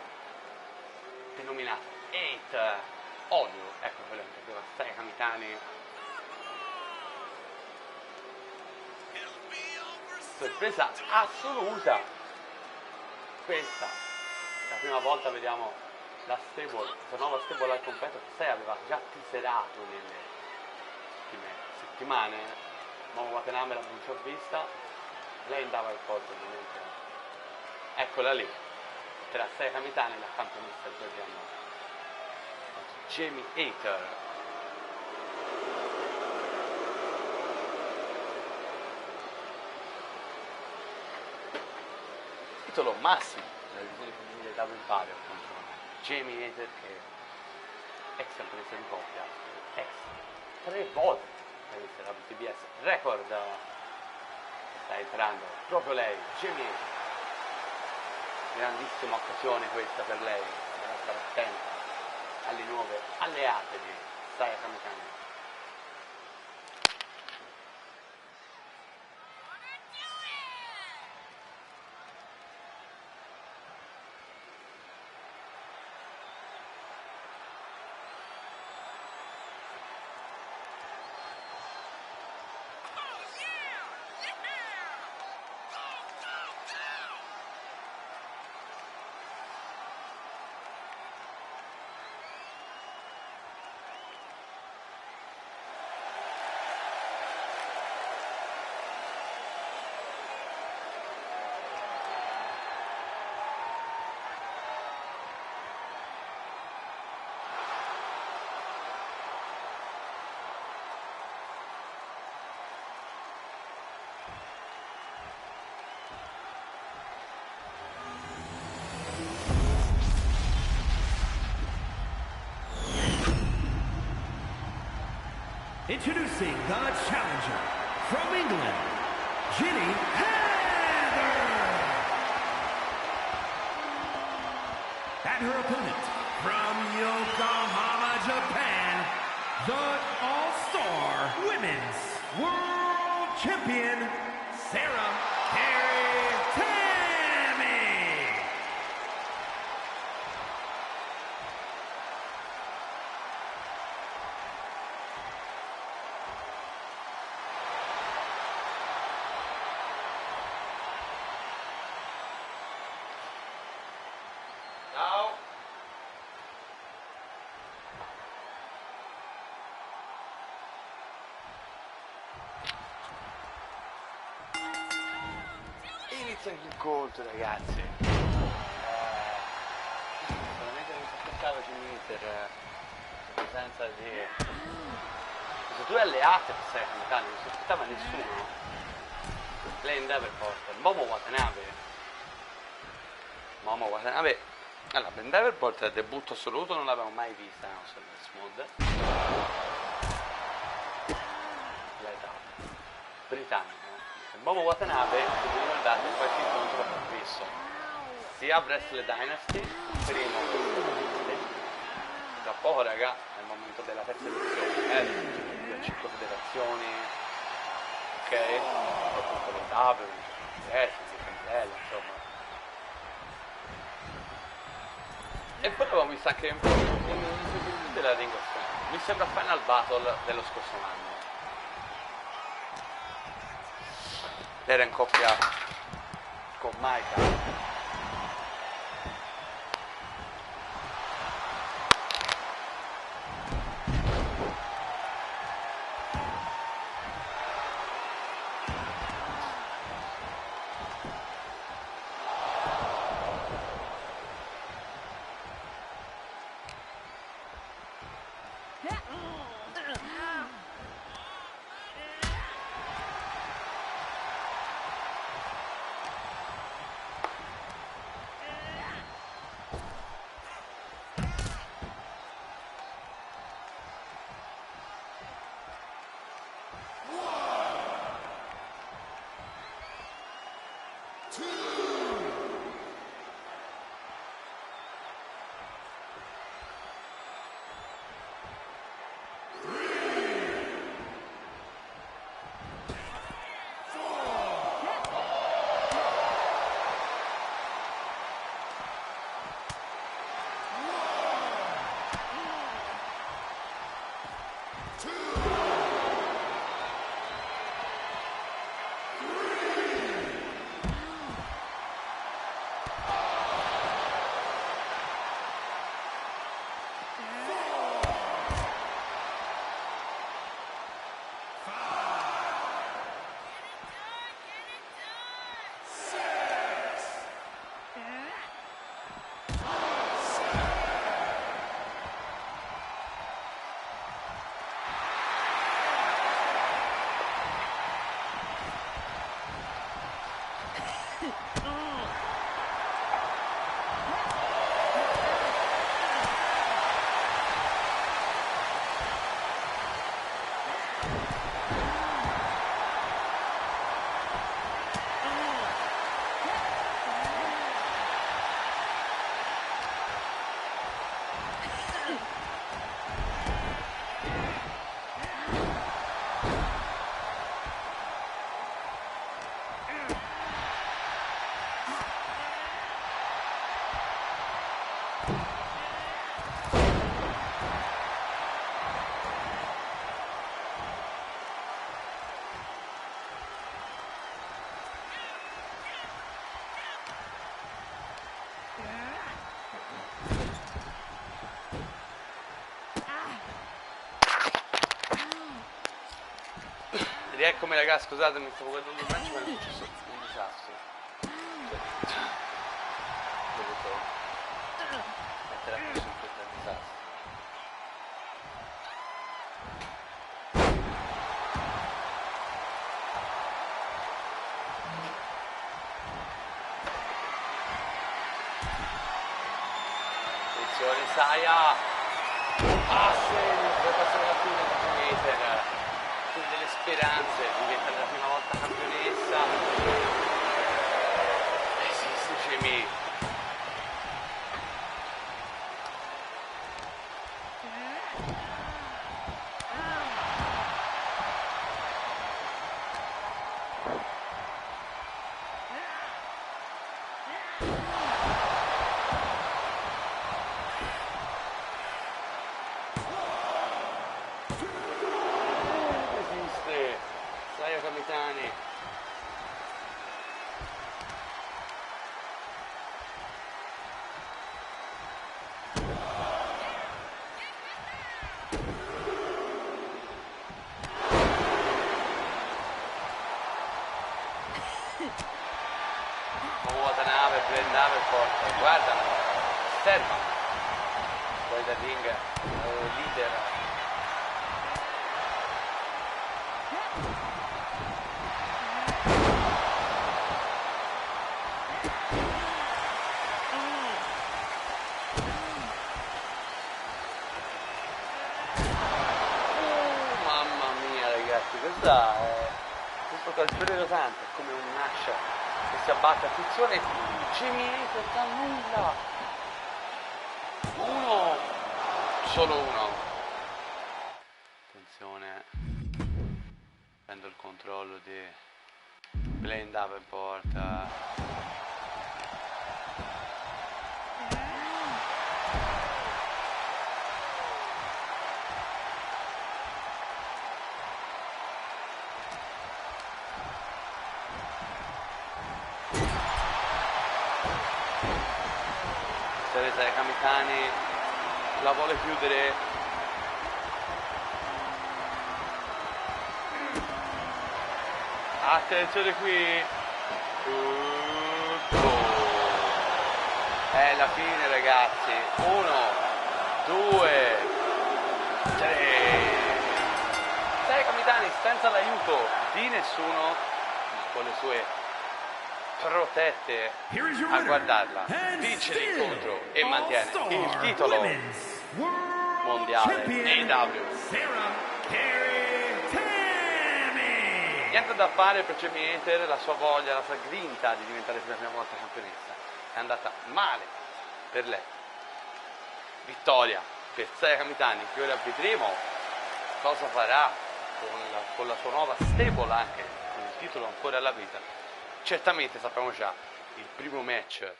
denominato 8 Audio, ecco quello che aveva Sai Capitani. Sorpresa assoluta. questa la prima volta vediamo la stable, questa nuova stable al completo che 6 aveva già teaserato nelle ultime settimane. Momo Watanabe l'abbiamo già vista, lei andava il porto ovviamente, eccola lì, tra 6 Kamitani la campionessa Georgiana Jamie Hayter. Titolo massimo della divisione femminile W Empire contro Jamie Hayter, che è ex campionessa di coppia, ex 3 volte la WTBS, record sta entrando proprio lei, Jamie Hayter. Grandissima occasione questa per lei, deve stare attenta alle nuove alleate di Saya Kamitani. Introducing the challenger from England, Ginny Heather. And her opponent from Yokohama, Japan, the All-Star Women's World Champion, Sarah Carey Tammy. Ciao! Inizia l'incontro, ragazzi. Veramente non si aspettava Jimmy per la presenza di queste due alleate per Saya Kamitani, non si aspettava nessuno. Lei Davenport, Momo Watanabe. Allora, Ben Davenport al debutto assoluto non l'avevo mai vista nella nostra Smooth. L'età britannica. Momo Watanabe, se vi ricordate, in qualche incontro l'ho visto sia a Wrestle Dynasty, primo, tra poco raga, è il momento della terza edizione, le 5 federazioni, ok, appunto le W, le candela, insomma. E poi l'abbiamo visto anche un po' della Ring of Honor. Mi sembra Final Battle dello scorso anno. Era in coppia con Maika. rieccomi ragazzi, scusate, mi stavo guardando il match ma è successo un disastro. Ho dovuto mettere a posto in questo disastro. Attenzione Saya! Ah sì, deve passare la fine di Meter, fine delle speranze, diventare la prima volta campionessa. Esiste Jamie. Saya Kamitani. Watanabe, Brent Davenport, guardano, osservano. Poi da ring, leader. Questa è tutto calciore rosante, è come un Nash che si abbatte, attenzione, Jamie da nulla, uno, solo uno, attenzione, prendo il controllo di Blaine Davenport. Saya Kamitani la vuole chiudere. Attenzione qui, è la fine ragazzi, 1, 2, 3. Saya Kamitani senza l'aiuto di nessuno, con le sue protette a guardarla vince l'incontro e mantiene il titolo mondiale AEW. Niente da fare per Jamie Hayter, la sua voglia, la sua grinta di diventare per la prima volta campionessa è andata male per lei. Vittoria per Saya Kamitani, che ora vedremo cosa farà con la sua nuova stable, anche con il titolo ancora alla vita. Certamente sappiamo già il primo match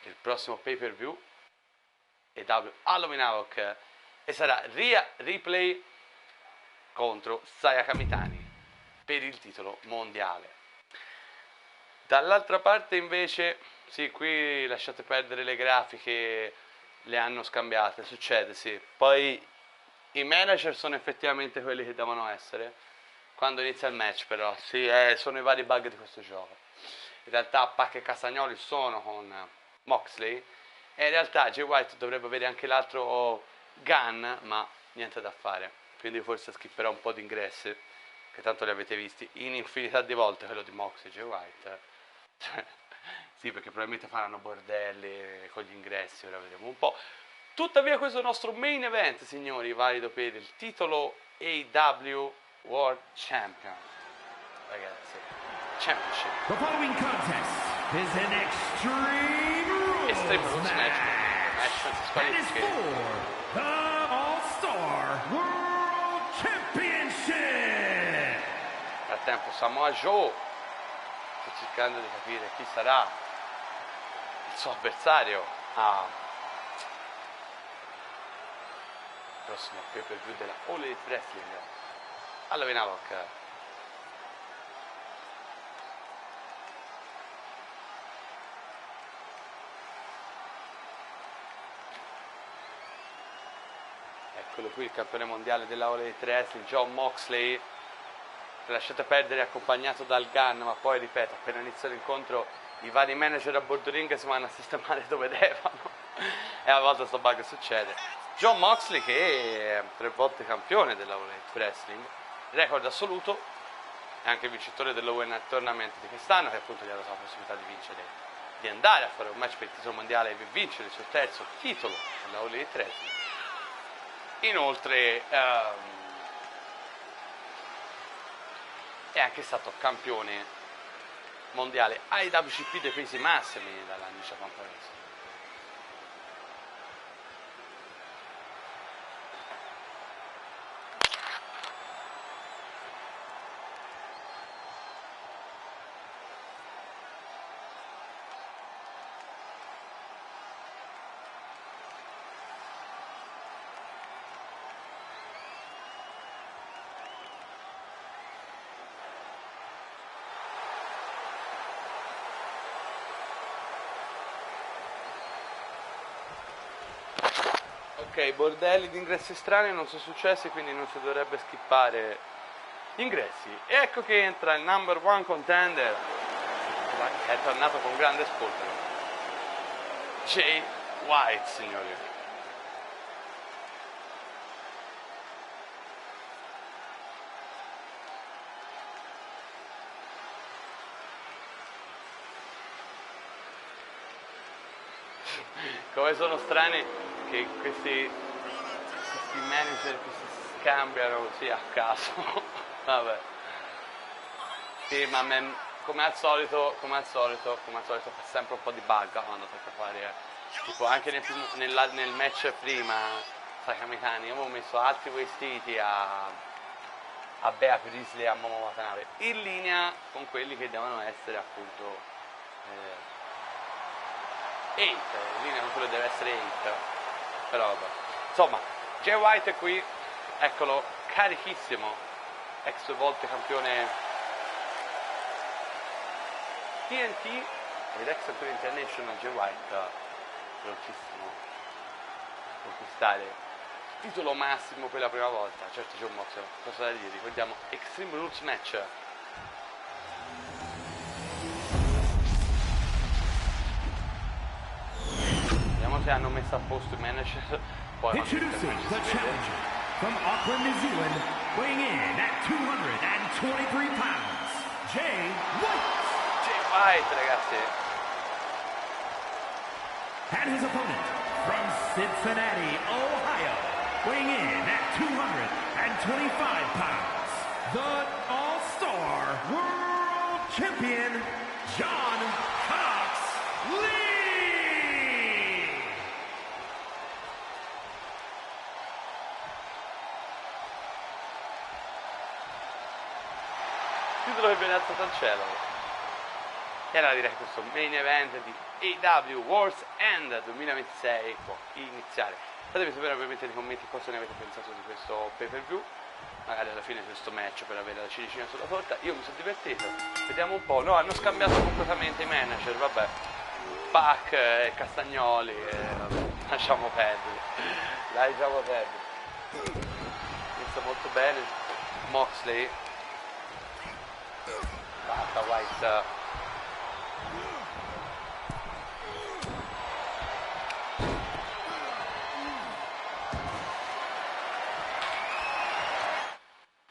del prossimo pay per view AEW Halloween Havoc e sarà Rhea Ripley contro Saya Kamitani per il titolo mondiale. Dall'altra parte invece, sì, qui lasciate perdere le grafiche, le hanno scambiate, succede, sì. Poi i manager sono effettivamente quelli che devono essere quando inizia il match, però sì, sono i vari bug di questo gioco. In realtà Pac e Castagnoli sono con Moxley e in realtà Jay White dovrebbe avere anche l'altro Gunn, ma niente da fare, quindi forse skipperò un po' di ingressi, che tanto li avete visti in infinità di volte, quello di Moxley e Jay White. Sì, perché probabilmente faranno bordelli con gli ingressi, ora vedremo un po'. Tuttavia questo è il nostro main event, signori, valido per il titolo AEW World Champion, ragazzi, Championship. The following contest is an Extreme Rules match. And is for the All-Star World Championship. Nel frattempo Samoa Joe sta cercando di capire chi sarà il suo avversario al prossimo pay per view della All Elite Wrestling Halloween Havoc. Eccolo qui il campione mondiale della All Elite Wrestling, Jon Moxley, lasciate perdere accompagnato dal Gunn, ma poi ripeto, appena inizia l'incontro i vari manager a bordo ring si vanno a sistemare dove devono e a volte sto bug succede. Jon Moxley, che è 3 volte campione della All Elite Wrestling, record assoluto, è anche vincitore dell'Owen Tournament di quest'anno, che appunto gli ha dato la possibilità di vincere, di andare a fare un match per il titolo mondiale e per vincere il suo terzo titolo nella All Elite Wrestling. Inoltre è anche stato campione mondiale IWGP dei pesi massimi dalla New Japan Pro Wrestling. Ok, bordelli di ingressi strani non sono successi, quindi non si dovrebbe skippare gli ingressi. E ecco che entra il number 1 contender, è tornato con grande spolvero, Jay White, signori. Come sono strani che questi manager che si scambiano così a caso. Vabbè. Sì, ma come al solito fa sempre un po' di bug quando tocca fare. Tipo anche nel match prima tra Kamikani avevo messo altri vestiti a Bea Priestley e a Momo Watanabe, in linea con quelli che devono essere appunto 8, in linea con quello che deve essere 8. Però vabbè. Insomma, Jay White è qui, eccolo, carichissimo, ex 2 volte campione TNT ed ex campione international. Jay White, velocissimo a conquistare il titolo massimo per la prima volta. Certo, c'è un mozzo, cosa da dire, ricordiamo Extreme Rules match. Vediamo se hanno messo a posto i manager. Poi Introducing the challenger from Auckland, New Zealand, weighing in at 223 pounds, Jay White. Jay White, ragazzi. And his opponent from Cincinnati, Ohio, weighing in at 225 pounds, the All-Star World Champion, John Cox-Lee. Titolo che viene alzato al cielo. E allora direi che questo main event di AEW War's End 2026 può iniziare. Fatemi sapere ovviamente nei commenti cosa ne avete pensato di questo pay per view, magari alla fine di questo match per avere la cilicina sulla torta. Io mi sono divertito, vediamo un po'. No, hanno scambiato completamente i manager, vabbè, Pac e Castagnoli, vabbè, lasciamo perdere, inizia molto bene Moxley. Basta White.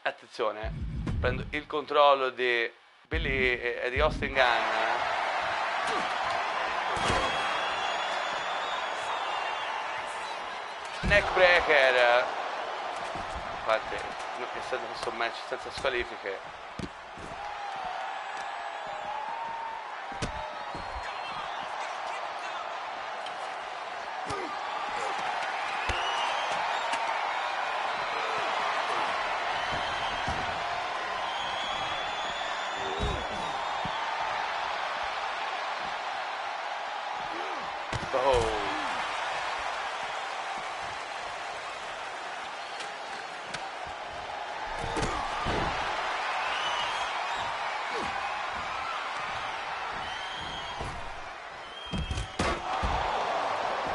Attenzione, prendo il controllo di Billy e di Austin Gunn. Neckbreaker. Infatti, essendo questo match senza squalifiche,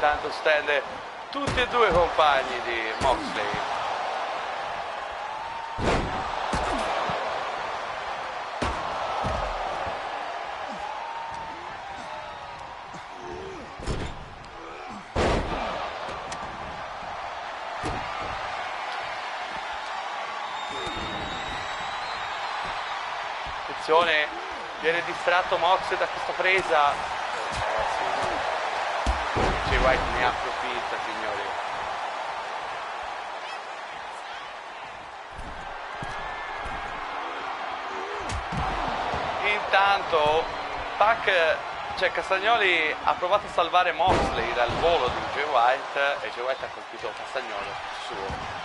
intanto stende tutti e due i compagni di Moxley. Attenzione, viene distratto Mox da questa presa. Jay White ne approfitta, signori. Intanto Castagnoli ha provato a salvare Moxley dal volo di Jay White e Jay White ha colpito Castagnoli suo.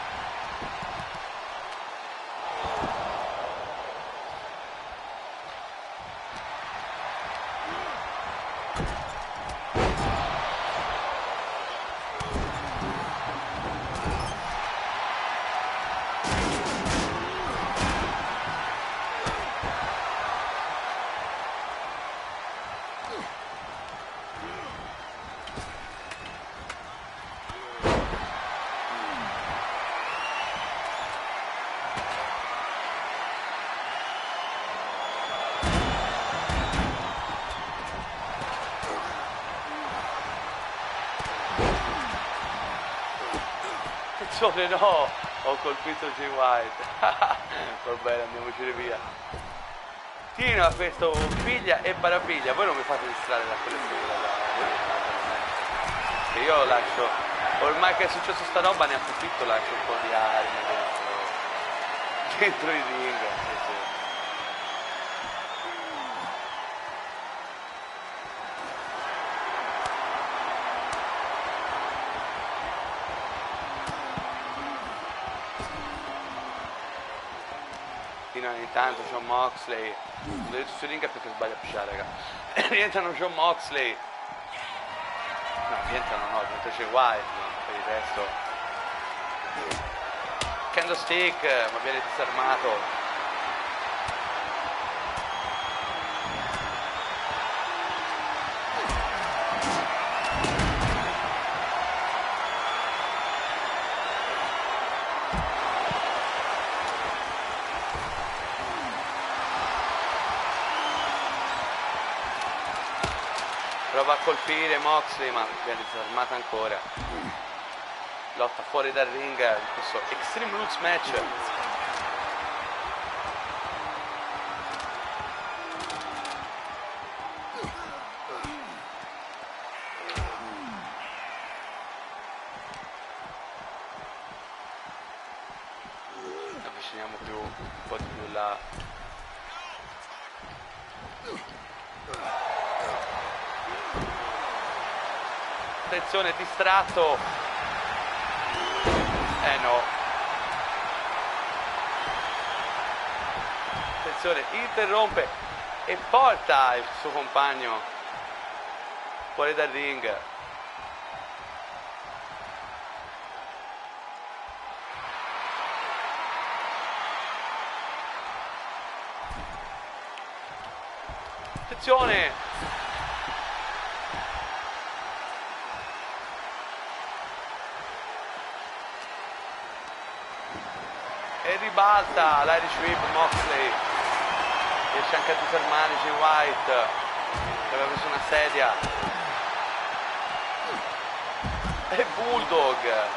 No, ho colpito Jay White. Va bene, andiamocene via. Tino ha questo figlia e parapiglia. Voi non mi fate distrarre da quelle che io lascio. Ormai che è successo sta roba ne approfitto, lascio un po' di armi dentro i ring. Sì. Intanto John Moxley dritto su ring perché sbaglia a pisciare, raga. Rientrano John Moxley, rientra Jay White, per il resto Candlestick, ma viene disarmato. Prova a colpire Moxley, ma viene disarmata ancora. Lotta fuori dal ring in questo Extreme Rules match. Avviciniamo un po' di più là. Attenzione, distratto. No. Attenzione, interrompe e porta il suo compagno fuori dal ring. Attenzione. E ribalta l'Irish Whip. Moxley riesce anche a disarmare Jay White che aveva preso una sedia. E Bulldog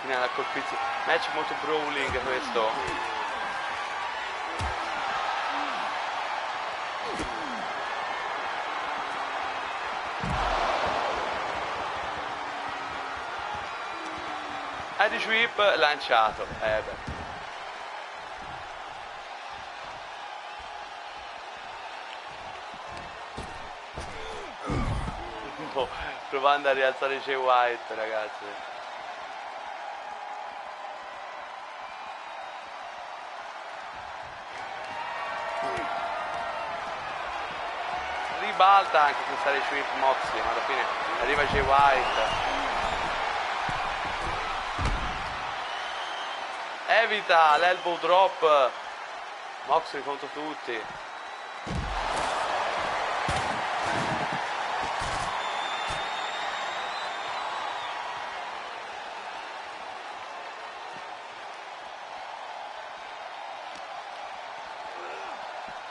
finale a colpirsi. Match molto brawling questo. Irish Whip lanciato. Provando a rialzare Jay White, ragazzi. Ribalta anche questa Irish Whip Moxley, ma alla fine arriva Jay White. Evita l'elbow drop. Moxley contro tutti.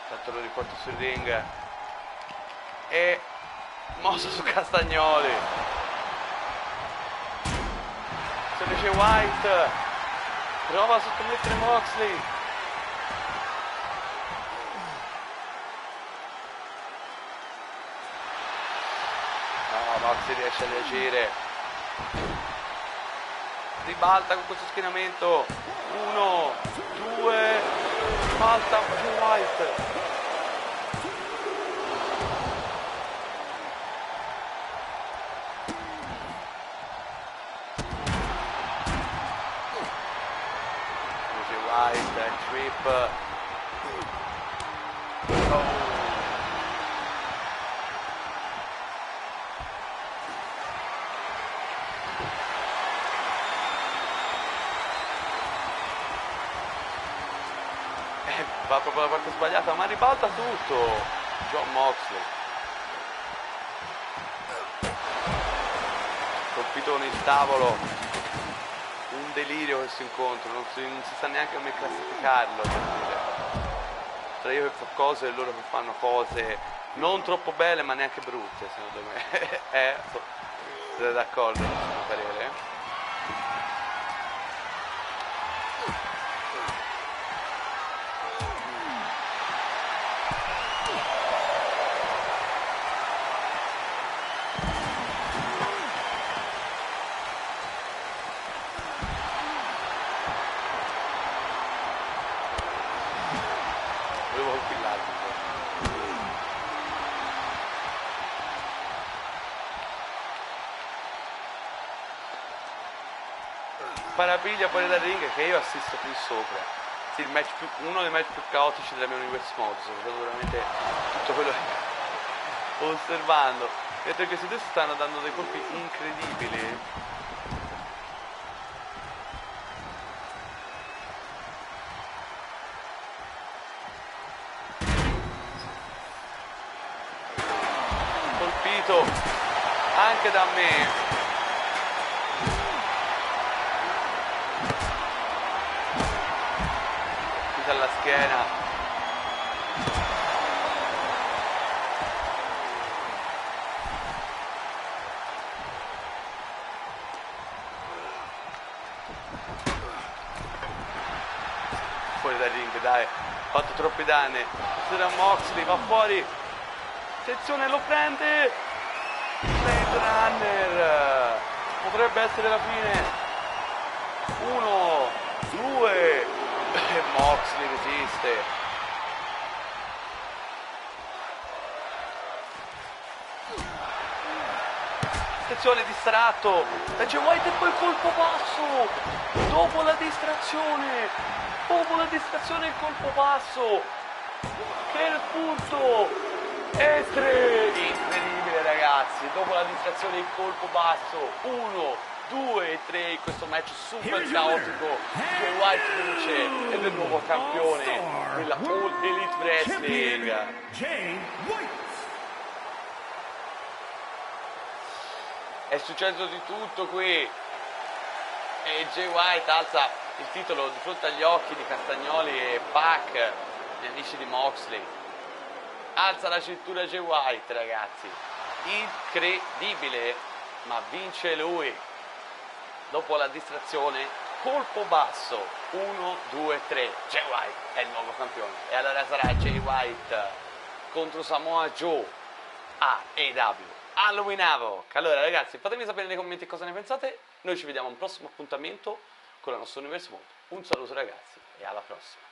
Tanto lo riporto sul ring. e mossa su Castagnoli. Se ne c'è White, prova a sottomettere Moxley. No, Moxley riesce a reagire, ribalta con questo schienamento. 1, 2, ribalta White. White, trip. Oh. Va proprio alla parte sbagliata, ma ribalta tutto Jon Moxley. Colpito con il tavolo. Un delirio questo incontro, non si sa neanche come classificarlo, per dire. Tra io che fa cose e loro che fanno cose non troppo belle ma neanche brutte, secondo me. Siete d'accordo con questo mio parere? Volevo colpirlarlo. Parapiglia fuori dal ring che io assisto qui sopra. Sì, uno dei match più caotici della mia Universe Mode. Sono stato veramente tutto quello che sto osservando. Vedete che questi due si stanno dando dei colpi incredibili. Colpito anche da me. Alla schiena. Fuori dal ring, dai, ha fatto troppi danni. Sarà Moxley, va fuori. Attenzione, lo prende. Blade Runner. Potrebbe essere la fine. 1, 2. E Moxley resiste. Attenzione, distratto. E c'è White e poi il colpo basso. Dopo la distrazione. Il colpo basso. Che è il punto. Incredibile, ragazzi. Dopo la distrazione il colpo basso. 1, 2 e 3 in questo match super caotico. Jay White vince ed è il nuovo campione della All Elite Wrestling. È successo di tutto qui e Jay White alza il titolo di fronte agli occhi di Castagnoli e Pac, gli amici di Moxley. Alza la cintura Jay White, ragazzi, incredibile, ma vince lui. Dopo la distrazione, colpo basso, 1, 2, 3, Jay White è il nuovo campione. E allora sarà Jay White contro Samoa Joe a AEW Halloween Havoc. Allora ragazzi, fatemi sapere nei commenti cosa ne pensate. Noi ci vediamo a un prossimo appuntamento con la nostra Universe Mode. Un saluto ragazzi e alla prossima.